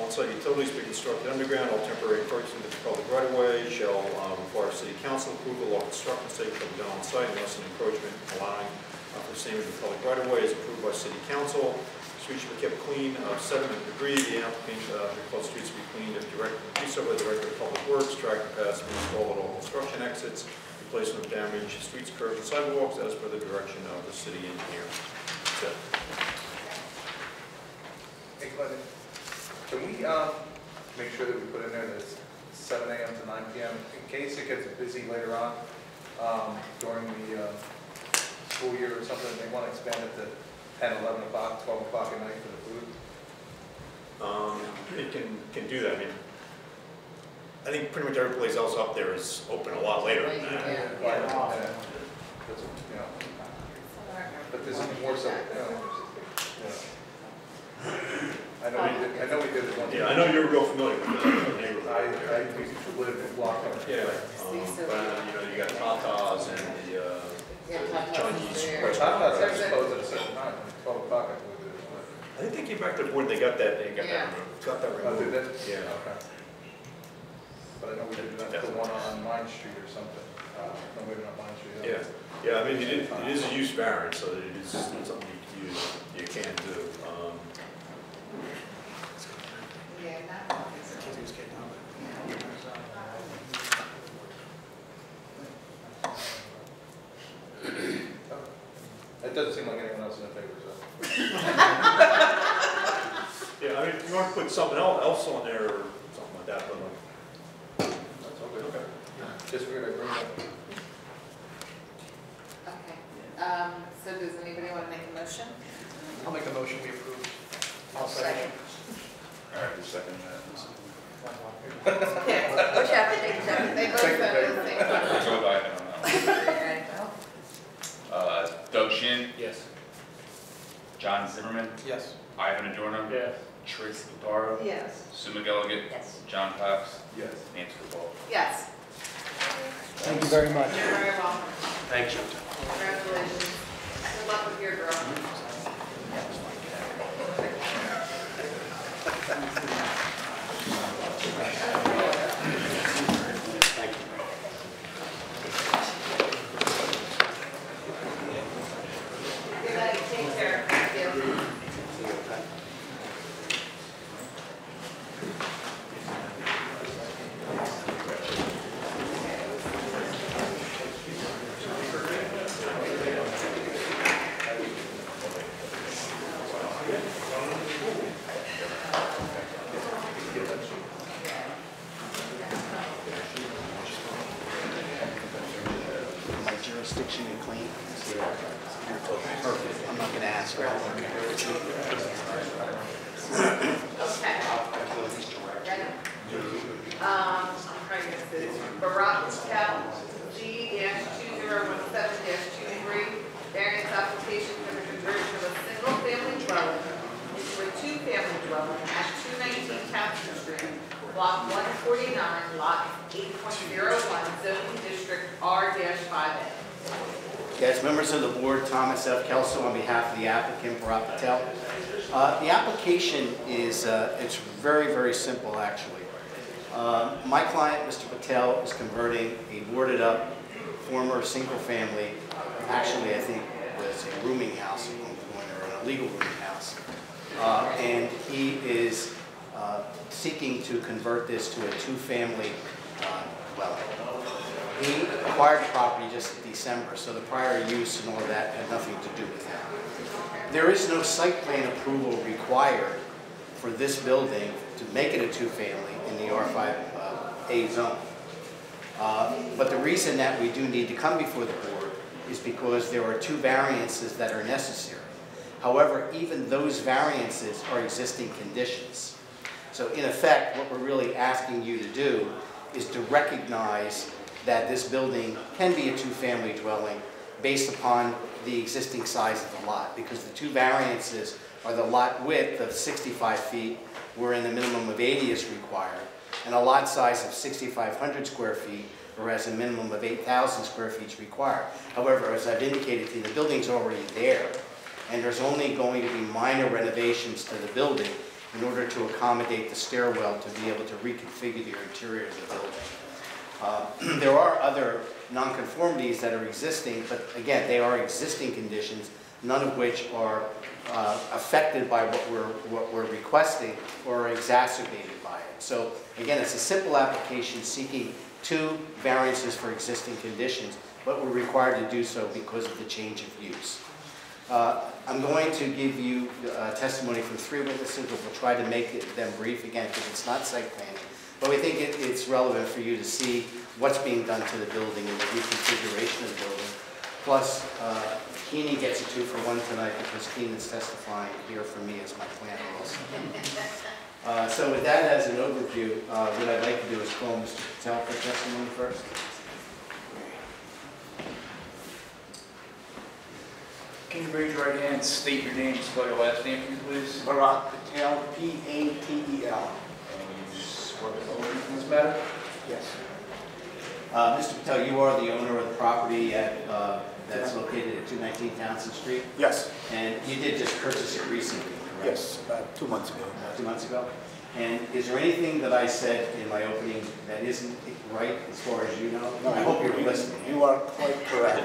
on-site utilities be constructed underground. All temporary approaches to the public right-of-way shall require city council approval. All construction sites shall be done on-site unless an encroachment allowing for the same of the public right-of-way is approved by city council. Streets should be kept clean of sediment and debris. The applicant requires streets to be cleaned if use of the Director of Public Works. Tractor paths be installed at all construction exits. Replacement of damaged streets, curbs, and sidewalks as per the direction of the city engineer. That's it.
Hey, Clinton, can we make sure that we put in there that it's 7 a.m. to 9 p.m. in case it gets busy later on during the school year or something? They want to expand it to 10, 11 o'clock, 12 o'clock at night for the food?
It can do that. I mean, I think pretty much every place else up there is open a lot later than that.
Yeah. But this is more so, I know we did it one time.
Yeah, I know you're real familiar with the neighborhood.
I used to live in Block.
Yeah, but you got Tata's and the Chinese restaurant.
Tata's I suppose at a certain time, 12 o'clock I believe it is.
I think they came back to the board, they got that
Oh,
removed.
did they?
Yeah.
Okay. But I know we did that, the one on Mine Street or something. No, maybe not Mine Street.
Yeah, I mean, it is a use variance, so it is something you can do.
Yeah, not
It doesn't seem like anyone else is in favor, so.
Yeah, I mean, if you want to put something else on there or something like that, but
That's all good, okay. Just figured I'd bring it up.
Okay, so does anybody want to make a motion?
I'll make a motion, we approve.
I'll second.
All right, who's second that?
Yeah, whichever, they both said the same
Go
thing.
by, I don't know.
Alright, well,
Doug Shin,
Yes.
John Zimmerman,
Yes.
Ivan Adorno.
Yes.
Tracy Pataro.
yes.
Sue McElligott.
Yes.
John Cox.
Yes.
Nancy Duval.
Yes.
Thank you very much.
You're very welcome.
Thank you.
Congratulations. Good luck with your girl. Good night, take care. Thank you.
My jurisdiction and claim. Perfect. I'm not going to ask her.
Okay. Ready? I'm trying to get this. Bharat Patel, G-2017-23, variance application for the conversion of a single-family dwelling into a two-family dwelling at 219 Townsend Street, block 149, lot 8.01, zoning district R-5A.
Yes, members of the board, Thomas F. Kelso on behalf of the applicant, Bharat Patel. The application is, it's very, very simple, actually. My client, Mr. Patel, is converting a boarded-up former single-family, actually, I think it was a rooming house at one point, or an illegal rooming house. And he is seeking to convert this to a two-family dwelling. He acquired the property just in December, so the prior use and all of that had nothing to do with that. There is no site plan approval required for this building to make it a two-family in the R5A zone. But the reason that we do need to come before the board is because there are two variances that are necessary. However, even those variances are existing conditions. So in effect, what we're really asking you to do is to recognize that this building can be a two-family dwelling based upon the existing size of the lot, because the two variances are the lot width of 65 feet, wherein the minimum of 80 is required, and a lot size of 6,500 square feet, whereas a minimum of 8,000 square feet is required. However, as I've indicated to you, the building's already there, and there's only going to be minor renovations to the building in order to accommodate the stairwell to be able to reconfigure the interior of the building. There are other nonconformities that are existing, but again, they are existing conditions, none of which are affected by what we're requesting or exacerbated by it. So again, it's a simple application seeking two variances for existing conditions, but we're required to do so because of the change of use. I'm going to give you testimony from three witnesses, but we'll try to make them brief again because it's not site planning. But we think it's relevant for you to see what's being done to the building and the reconfiguration of the building. Plus, Keenan gets a 2-for-1 tonight because Keenan's testifying here for me as my plan also. So with that as an overview, what I'd like to do is call Mr. Patel for testimony first.
Can you raise your right hand and state your name, spell your last name for me, please?
Bharat Patel, P-A-T-E-L.
And you swear to oath in this matter?
Yes.
Mr. Patel, you are the owner of the property that's located at 219 Townsend Street,
Yes.
and you did just purchase it recently, correct?
Yes, about 2 months ago.
2 months ago. And is there anything that I said in my opening that isn't right as far as you know? I hope you're listening.
You are quite correct.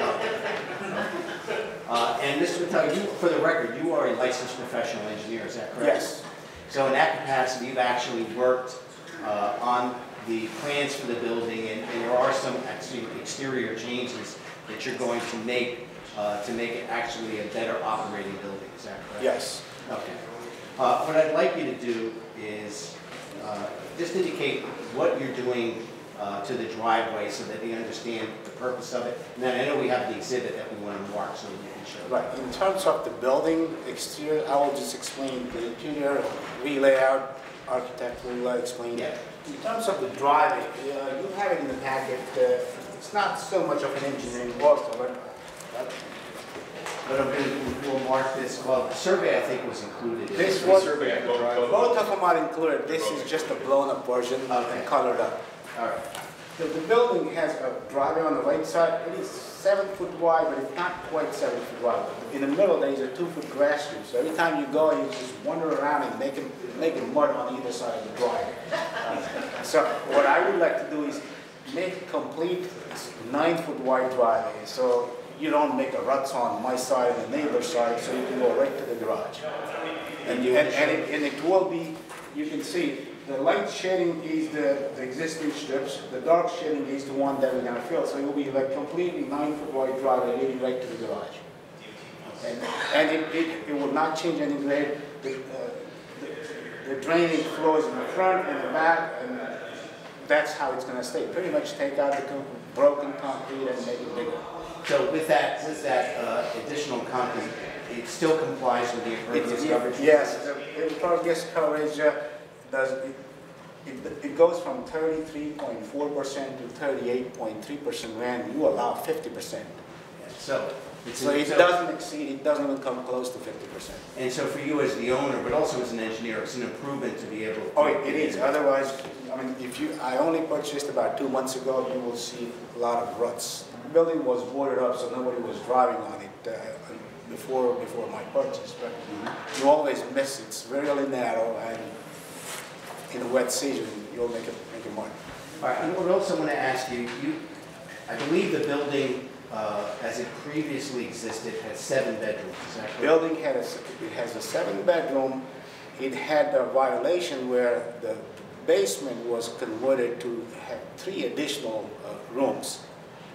And Mr. Patel, for the record, you are a licensed professional engineer, is that correct?
Yes.
So in that capacity, you've actually worked on the plans for the building, and there are some actually exterior changes that you're going to make it actually a better operating building, is that correct?
Yes.
Okay. What I'd like you to do is just indicate what you're doing to the driveway so that they understand the purpose of it. And then I know we have the exhibit that we want to mark so we can show.
Right, in terms of the building exterior, I will just explain the interior, re-layout, architect will explain.
Yeah.
In terms of the driveway, you have it in the packet, it's not so much of an engineering work,
But we'll mark this, well, the survey I think was included. in
This
it.
was, both of them are included, this is just a blown-up version
Okay.
and colored up.
All right.
So the building has a driveway on the right side, it is 7 foot wide, but it's not quite 7 foot wide. In the middle, there is a 2 foot grass strip, so every time you go, you just wander around and making mud on either side of the driveway. So what I would like to do is make a complete 9 foot wide driveway, so you don't make a ruts on my side and the neighbor's side, so you can go right to the garage. And it will be, you can see, the light shading is the existing strips, the dark shading is the one that we're gonna fill, so it will be like completely 9 foot wide driveway leading right to the garage. And it will not change any grade. The drainage flows in the front and the back, and that's how it's gonna stay. Pretty much take out the broken concrete and make it bigger.
So with that additional concrete, it still complies with the impervious coverage?
Yes, the impervious coverage it goes from 33.4% to 38.3% when you allow 50%.
So
it doesn't exceed, it doesn't even come close to 50%.
And so for you as the owner, but also as an engineer, it's an improvement to be able to...
Oh, it is. Otherwise, I mean, I only purchased about 2 months ago, you will see a lot of ruts. The building was boarded up, so nobody was driving on it before my purchase. But you always miss it. It's really narrow, and in a wet season, you'll make a mud.
All right, and what else I want to ask you, I believe the building, as it previously existed, had 7 bedrooms, is that correct?
Building has a 7 bedroom. It had a violation where the basement was converted to have 3 additional rooms.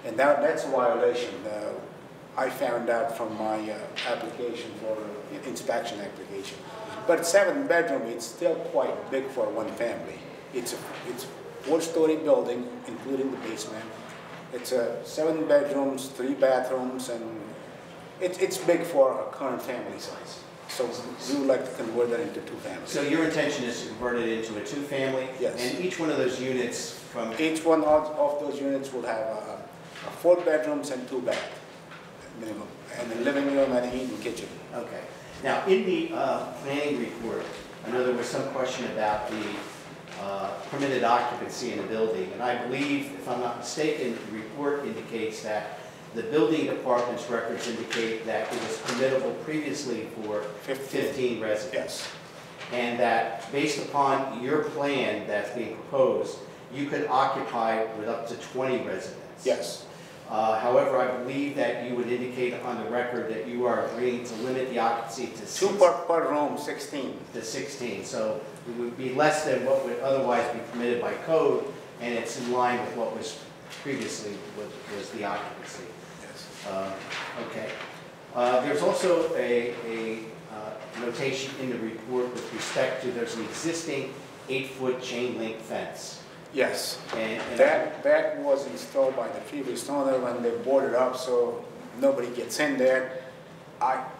And that's a violation. I found out from my application for inspection application. But 7 bedroom, it's still quite big for one family. It's a 4-story building, including the basement. It's 7 bedrooms, 3 bathrooms, and it's big for a current family size. So we would like to convert that into 2 families.
So your intention is to convert it into a 2-family?
Yes.
And each one of those units from...
Each one of those units will have 4 bedrooms and 2 baths, minimum, and a living room and an eating kitchen.
Okay. Now, in the planning report, I know there was some question about the permitted occupancy in the building, and I believe, if I'm not mistaken, the report indicates that the building department's records indicate that it was permittable previously for 15 residents.
Yes.
And that based upon your plan that's being proposed, you could occupy with up to 20 residents.
Yes.
However, I believe that you would indicate on the record that you are agreeing to limit the occupancy to
2 per room, 16.
To 16. So it would be less than what would otherwise be permitted by code, and it's in line with what was previously was the occupancy.
Yes.
Okay. There's also a notation in the report with respect to there's an existing 8-foot chain link fence.
Yes.
And
that was installed by the previous owner when they boarded up, so nobody gets in there.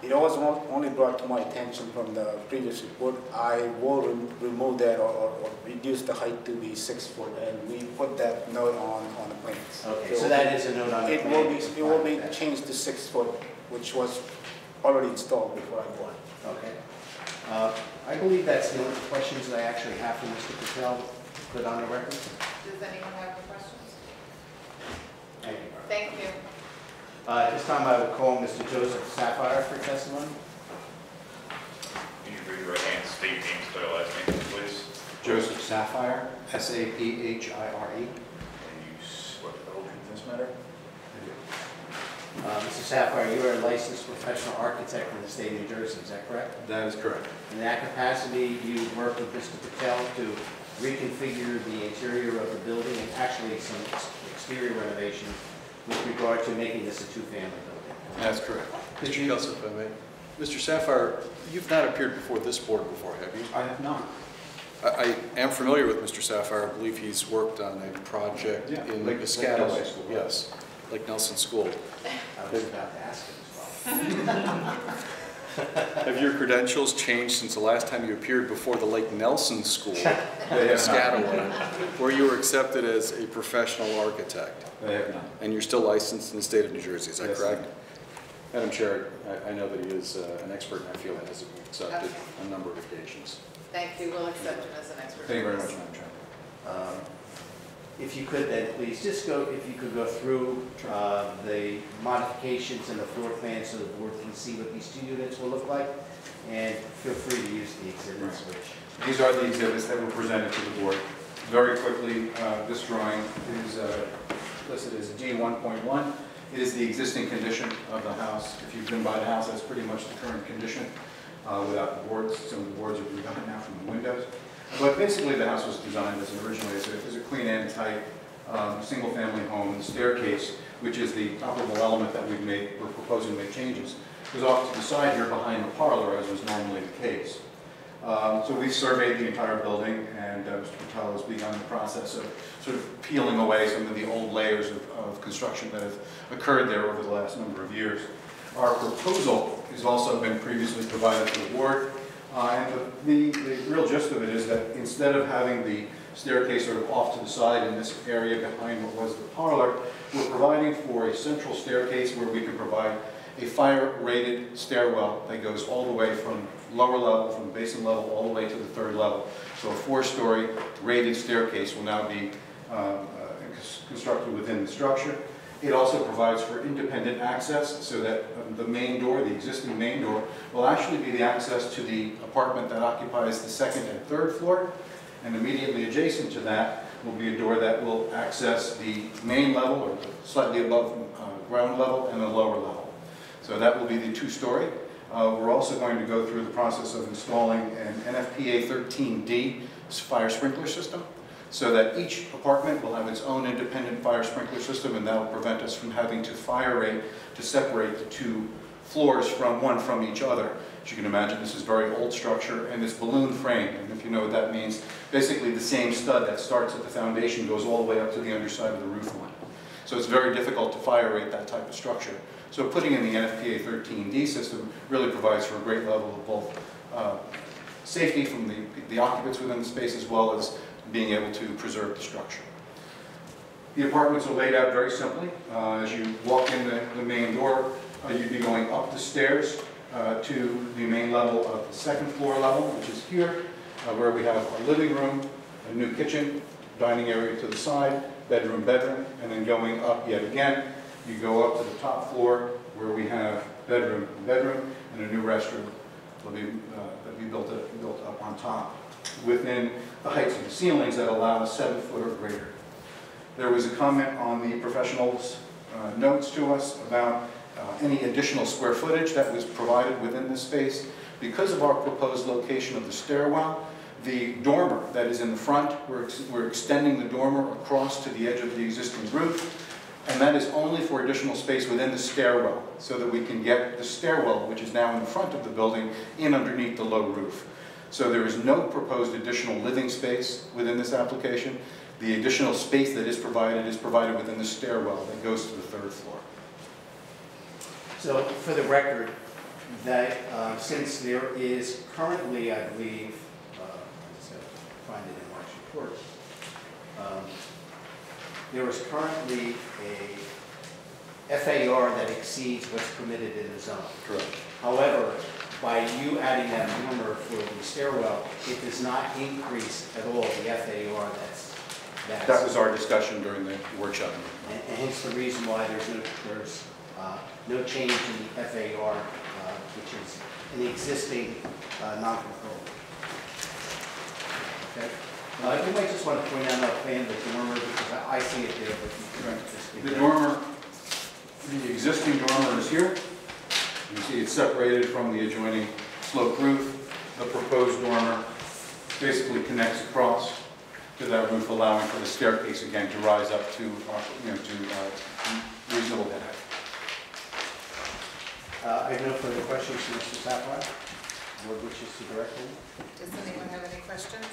It was only brought to my attention from the previous report. I will remove that or reduce the height to be 6 foot, and we put that note on the plans.
Okay, so that is a note on the plan.
It will be changed to 6 foot, which was already installed before I bought it.
Okay. I believe that's the only questions that I actually have for Mr. Patel put on the record.
Does anyone have any questions?
Thank you.
Thank you.
At this time, I will call Mr. Joseph Sapphire for testimony.
Can you raise your right hand, state your name, spell your last name, please?
Joseph Sapphire, S-A-P-H-I-R-E.
And you swear to the whole truth in this matter?
Mr. Sapphire, you are a licensed professional architect in the state of New Jersey, is that correct?
That is correct.
In that capacity, you work with Mr. Patel to reconfigure the interior of the building, and actually some exterior renovation with regard to making this a two-family building.
That's correct. Mr. Kelso, if I may. Mr. Sapphire, you've not appeared before this board before, have you?
I have not.
I am familiar with Mr. Sapphire. I believe he's worked on a project in
Lake
Piscataway.
Nelson School.
Yes, Lake Nelson School.
I was about to ask him as well.
Have your credentials changed since the last time you appeared before the Lake Nelson School in Piscataway, where you were accepted as a professional architect?
I have not.
And you're still licensed in the state of New Jersey, is that
Yes,
correct? Madam Chair, I know that he is an expert in that field and has been accepted on a number of occasions.
Thank you, we'll accept him as an expert.
Thank you very much, Madam Chair.
If you could then please, if you could go through the modifications in the floor plan so the board can see what these two units will look like, and feel free to use the exhibits which.
These are the exhibits that were presented to the board. Very quickly, this drawing is listed as D1.1. It is the existing condition of the house. If you've been by the house, that's pretty much the current condition without the boards. Some of the boards are redone now from the windows. But basically, the house was designed originally as a Queen Anne type single-family home. The staircase, which is the operable element that we're proposing to make changes, was off to the side here behind the parlor, as was normally the case. So we surveyed the entire building, and Mr. Patel has begun the process of sort of peeling away some of the old layers of construction that have occurred there over the last number of years. Our proposal has also been previously provided to the board. And the real gist of it is that instead of having the staircase sort of off to the side in this area behind what was the parlor, we're providing for a central staircase where we can provide a fire-rated stairwell that goes all the way from lower level, from basin level, all the way to the third level. So a 4-story rated staircase will now be constructed within the structure. It also provides for independent access so that the main door, the existing main door, will actually be the access to the apartment that occupies the 2nd and 3rd floor. And immediately adjacent to that will be a door that will access the main level or slightly above ground level and the lower level. So that will be the 2-story. We're also going to go through the process of installing an NFPA 13D fire sprinkler system, so that each apartment will have its own independent fire sprinkler system, and that will prevent us from having to fire rate to separate the 2 floors from each other. As you can imagine, this is a very old structure, and it's balloon framed, and if you know what that means, basically the same stud that starts at the foundation goes all the way up to the underside of the roof line. So it's very difficult to fire rate that type of structure. So putting in the NFPA 13D system really provides for a great level of both safety from the occupants within the space, as well as being able to preserve the structure. The apartments are laid out very simply. As you walk in the main door, you'd be going up the stairs to the main level of the 2nd floor level, which is here, where we have a living room, a new kitchen, dining area to the side, bedroom, and then going up yet again, you go up to the top floor where we have bedroom, and a new restroom will be built up on top within the heights of the ceilings that allow a 7-foot or greater. There was a comment on the professionals' notes to us about any additional square footage that was provided within this space. Because of our proposed location of the stairwell, the dormer that is in the front, we're extending the dormer across to the edge of the existing roof, and that is only for additional space within the stairwell, so that we can get the stairwell, which is now in the front of the building, in underneath the low roof. So there is no proposed additional living space within this application. The additional space that is provided within the stairwell that goes to the 3rd floor.
So for the record, that since there is currently, I believe, I just got to find it in Mark's report, there is currently a FAR that exceeds what's permitted in the zone.
Correct.
However, by you adding that dormer for the stairwell, it does not increase at all the FAR
That was our discussion during the workshop.
and hence the reason why there's no change in the FAR, which is an existing non-conforming. Okay. You might just want to point out that plan, the dormer, because I see it there, but you can just
The dormer, the existing dormer is here. You can see it's separated from the adjoining sloped roof. The proposed dormer basically connects across to that roof, allowing for the staircase again to rise up to, reasonable head height.
I have no further questions for Mr. Sapler. Board wishes to direct him.
Does anyone have any questions?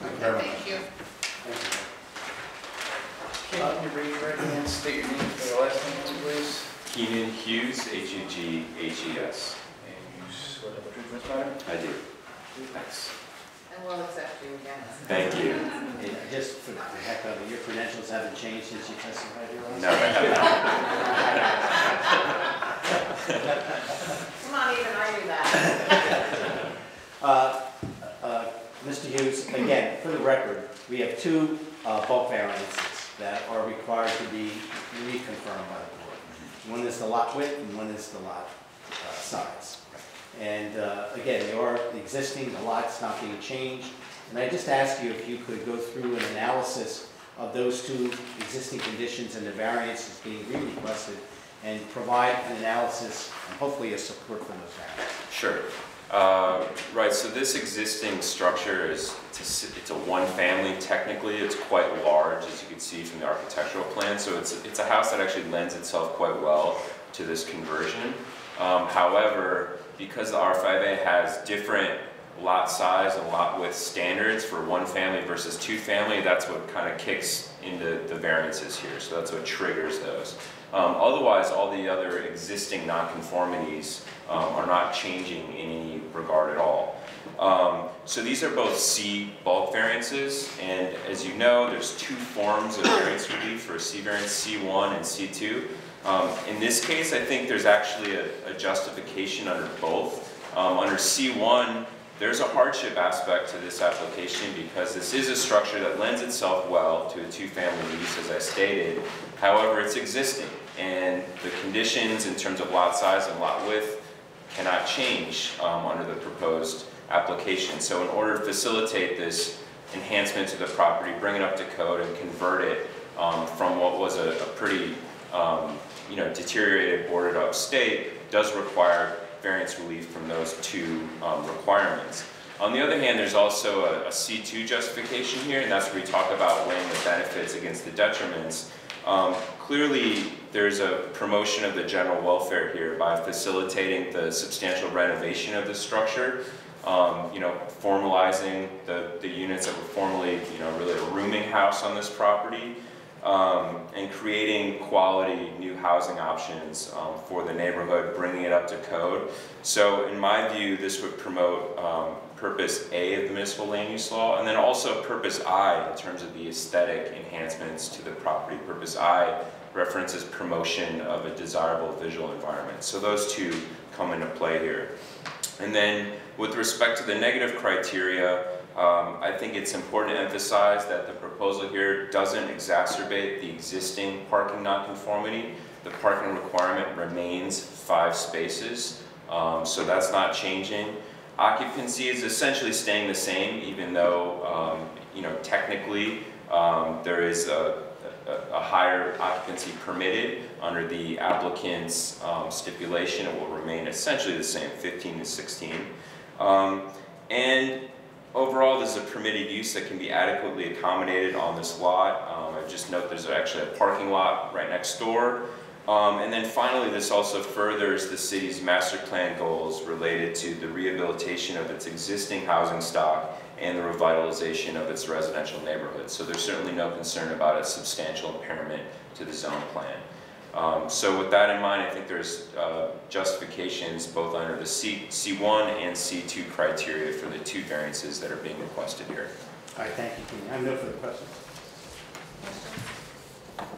Thank you very much.
Thank you.
Thank you.
Can you raise your right hand, state your name for the last name, please?
Keenan Hughes, Hughes.
And you swear to the truth in this matter?
I do. Thanks.
And we'll accept you again.
Thank you.
And just for the heck of it, your credentials haven't changed since you testified here last
No, I haven't.
Come on, even I knew that.
Mr. Hughes, again, for the record, we have two bulk variances that are required to be reconfirmed by the board. One is the lot width and one is the lot size. And again, they are existing, the lot's not being changed. And I just ask you if you could go through an analysis of those two existing conditions and the variances being re-requested and provide an analysis and hopefully a support for those variances.
Sure. Right, so this existing structure it's a one-family technically. It's quite large, as you can see from the architectural plan. So it's a house that actually lends itself quite well to this conversion. However, because the R5A has different lot size and lot width standards for one family versus two family, that's what kind of kicks into the variances here. So that's what triggers those. Otherwise, all the other existing nonconformities are not changing in any regard at all. So these are both C bulk variances, and as you know, there's two forms of variance relief for C variance, C1 and C2. In this case, I think there's actually a justification under both. Under C1, there's a hardship aspect to this application because this is a structure that lends itself well to a two-family use, as I stated. However, it's existing, and the conditions in terms of lot size and lot width cannot change under the proposed application. So in order to facilitate this enhancement to the property, bring it up to code and convert it from what was a pretty deteriorated, boarded up state, does require variance relief from those two requirements. On the other hand, there's also a C2 justification here, and that's where we talk about weighing the benefits against the detriments. Clearly, there's a promotion of the general welfare here by facilitating the substantial renovation of the structure, formalizing the units that were formerly, really a rooming house on this property, and creating quality new housing options for the neighborhood, bringing it up to code. So in my view, this would promote Purpose A of the municipal land use law, and then also Purpose I in terms of the aesthetic enhancements to the property. Purpose I references promotion of a desirable visual environment. So those two come into play here. And then with respect to the negative criteria, I think it's important to emphasize that the proposal here doesn't exacerbate the existing parking nonconformity. The parking requirement remains 5 spaces, so that's not changing. Occupancy is essentially staying the same, even though, technically there is a higher occupancy permitted under the applicant's stipulation. It will remain essentially the same, 15 to 16. And overall, this is a permitted use that can be adequately accommodated on this lot. I just note there's actually a parking lot right next door. And then finally, this also furthers the city's master plan goals related to the rehabilitation of its existing housing stock and the revitalization of its residential neighborhoods. So there's certainly no concern about a substantial impairment to the zone plan. So with that in mind, I think there's justifications both under the C1 and C2 criteria for the 2 variances that are being requested here.
All right, thank you, Keene. I have no further questions.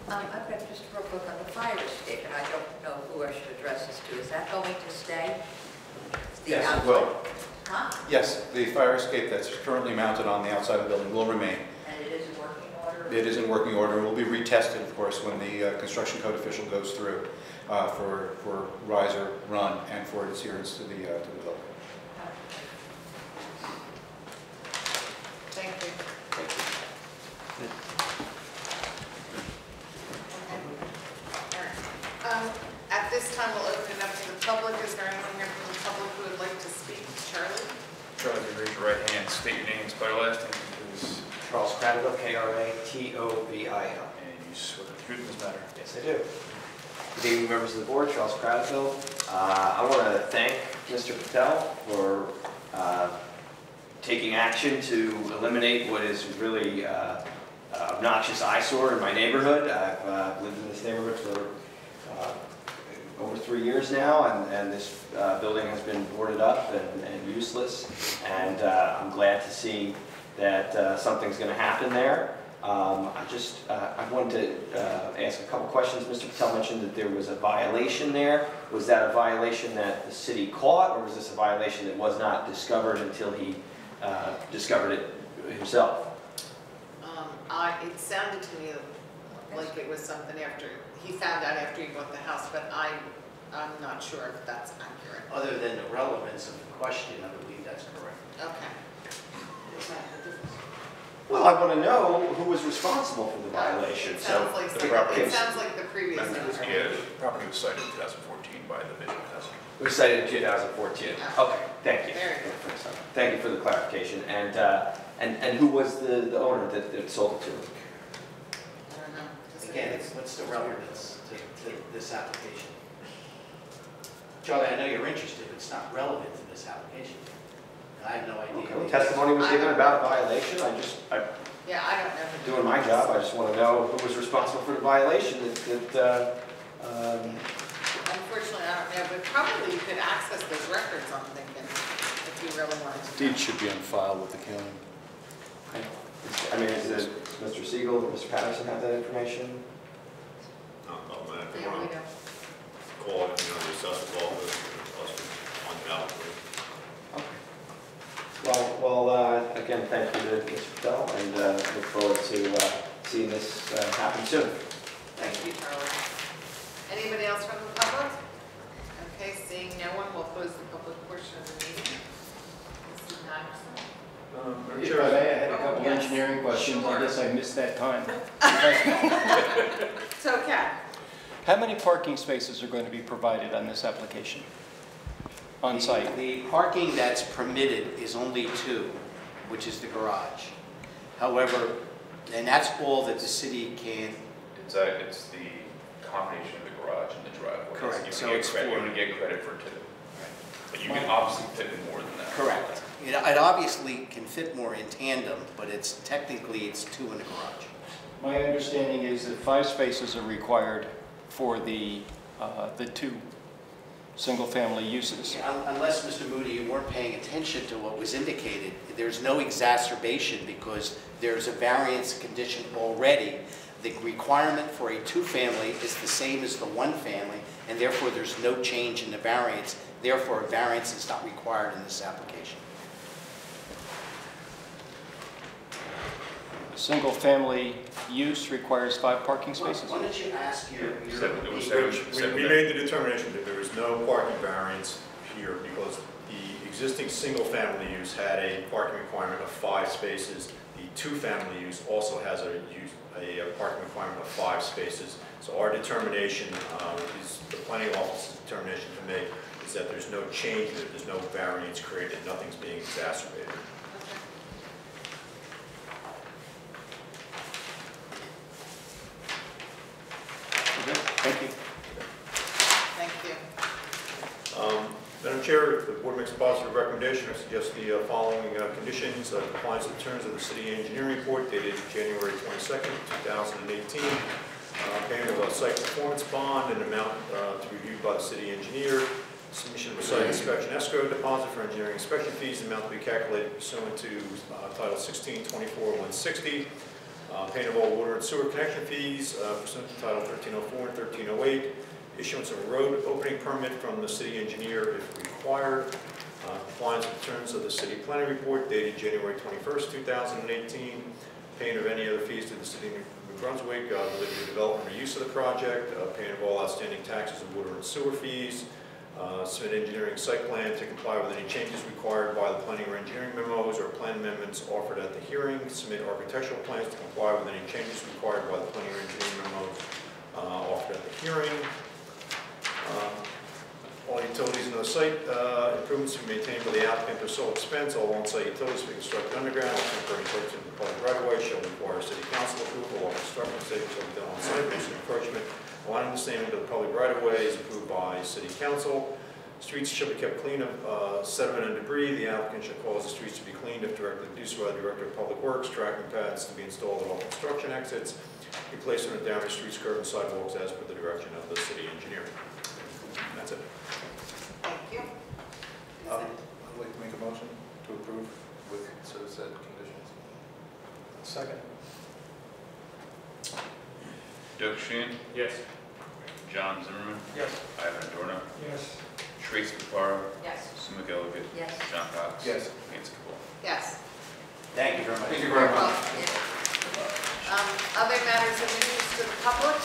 I've got just real quick on the fire escape, and I don't know who I should address this to. Is that going to stay?
Yes, it will.
Huh?
Yes, the fire escape that's currently mounted on the outside of the building will remain.
And it is in working order?
It is in working order and will be retested, of course, when the construction code official goes through for riser, run, and for adherence to the building.
Thank you. At this time, we'll open it up to the public. Is there anyone here from the public who would like to speak? Charlie?
Charlie, if you raise your right hand, state your name, spell your last name, please.
Charles Cradaville, K-R-A-T-O-V-I-L.
And you swear the truth in this matter.
Yes, I do. Good evening, members of the board. Charles Cradaville. I want to thank Mr. Patel for taking action to eliminate what is really obnoxious eyesore in my neighborhood. I've lived in this neighborhood for over 3 years now, and this building has been boarded up and useless. And I'm glad to see that something's going to happen there. I wanted to ask a couple questions. Mr. Patel mentioned that there was a violation there. Was that a violation that the city caught, or was this a violation that was not discovered until he discovered it himself?
It sounded to me like it was something after, he found out after he bought the house, but I'm not sure if that's accurate.
Other than the relevance of the question, I believe that's correct.
Okay.
Well, I want to know who was responsible for the violation.
It sounds like the previous owner.
Yeah, the property was cited in 2014 by the Division of Assessment.
It was cited in 2014. Okay, thank you.
Very good.
Thank you for the clarification. And who was the owner that sold it to him?
I don't know.
Again, what's the relevance to this application? Charlie, I know you're interested, but it's not relevant to this application. I have no idea.
Okay, well, testimony was given about a violation.
Yeah, I don't know.
Doing my job, I just want to know who was responsible for the violation
Unfortunately, I don't know, but probably you could access those records, I'm thinking, if you really wanted to.
Deed should be on file with the county.
I mean, is it Mr. Siegel or Mr. Patterson have that information?
No, if you
Yeah,
want
we
to
do.
call it, the assessor's office, us to find it out.
Well, again, thank you to Mr. Patel, and look forward to seeing this happen soon.
Thank you, Charlie. Anybody else from the public? Okay, seeing no one, we'll close the public portion of the meeting. Mrs. Patterson?
If I may, I had a couple
Yes.
engineering questions.
Sure.
I guess I missed that time.
It's okay.
How many parking spaces are going to be provided on this application? On site?
The parking that's permitted is only 2, which is the garage. However, and that's all that the city can.
It's the combination of the garage and the driveway.
Correct.
You
So
can
it's
get credit, you
four.
only get credit for 2. But you can obviously fit in more than that.
Correct. It obviously can fit more in tandem, but it's 2 in the garage.
My understanding is that 5 spaces are required for the 2 single-family uses.
Unless, Mr. Moody, you weren't paying attention to what was indicated, there's no exacerbation because there's a variance condition already. The requirement for a 2-family is the same as the 1-family, and therefore there's no change in the variance. Therefore, a variance is not required in this application.
A single-family use requires 5 parking spaces?
Why don't you ask your
We made the determination that there was no parking variance here because the existing single-family use had a parking requirement of 5 spaces. The 2-family use also has a parking requirement of 5 spaces. So our determination, is the planning office's determination to make, is that there's no change, that there's no variance created, nothing's being exacerbated.
Thank you.
Thank you.
Madam Chair, if the board makes a positive recommendation, I suggest the following conditions: compliance with the terms of the city engineering report dated January 22nd, 2018, payment of a site performance bond, an amount to be reviewed by the city engineer, submission of a site inspection escrow deposit for engineering inspection fees, the amount to be calculated pursuant to Title 16-24-160, payment of all water and sewer connection fees pursuant to Title 1304 and 1308, issuance of a road opening permit from the city engineer if required, compliance with terms of the city planning report dated January 21st, 2018, payment of any other fees to the city of New Brunswick related to development or use of the project, payment of all outstanding taxes and water and sewer fees, submit engineering site plan to comply with any changes required by the planning or engineering memos or plan amendments offered at the hearing, submit architectural plans to comply with any changes required by the planning or engineering memos offered at the hearing. All utilities and other the site improvements to be maintained by the applicant at sole expense. All on-site utilities to be constructed underground. All temporary encroachment in the public right-of-way shall require city council approval. All construction statements shall be done on-site. Based on encroachment, line understanding of the public right-of-way is approved by city council. Streets shall be kept clean of sediment and debris. The applicant shall cause the streets to be cleaned if directly induced by the Director of Public Works. Tracking pads to be installed at all construction exits. Be placed on the damaged streets, curbs, and sidewalks as per the direction of the city engineer. That's it.
Thank you.
I'd like to make a motion to approve with so said conditions.
Second.
Doug Sheehan?
Yes.
John Zimmerman?
Yes.
Ivan Adorno?
Yes.
Tracy Kuparo?
Yes.
Sue McElligott?
Yes.
John Cox?
Yes.
Nancy Cole?
Yes.
Thank you very much.
Thank you very much.
Other matters of interest to the public?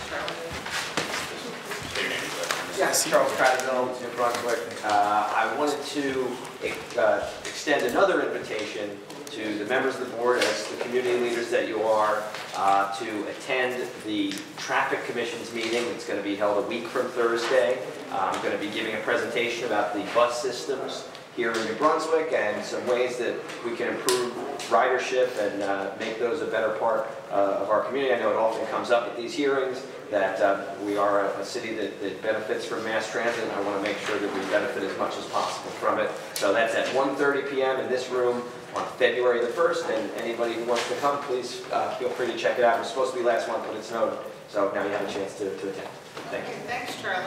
Charlotte.
Yes, Charles Prattville, New Brunswick. I wanted to extend another invitation to the members of the board, as the community leaders that you are, to attend the Traffic Commission's meeting. It's going to be held a week from Thursday. I'm going to be giving a presentation about the bus systems here in New Brunswick and some ways that we can improve ridership and make those a better part of our community. I know it often comes up at these hearings that we are a city that benefits from mass transit, and I want to make sure that we benefit as much as possible from it. So that's at 1:30 p.m. in this room on February the 1st, and anybody who wants to come, please feel free to check it out. It was supposed to be last month, but it snowed, so now you have a chance to attend. Thank you.
Thanks, Charlie.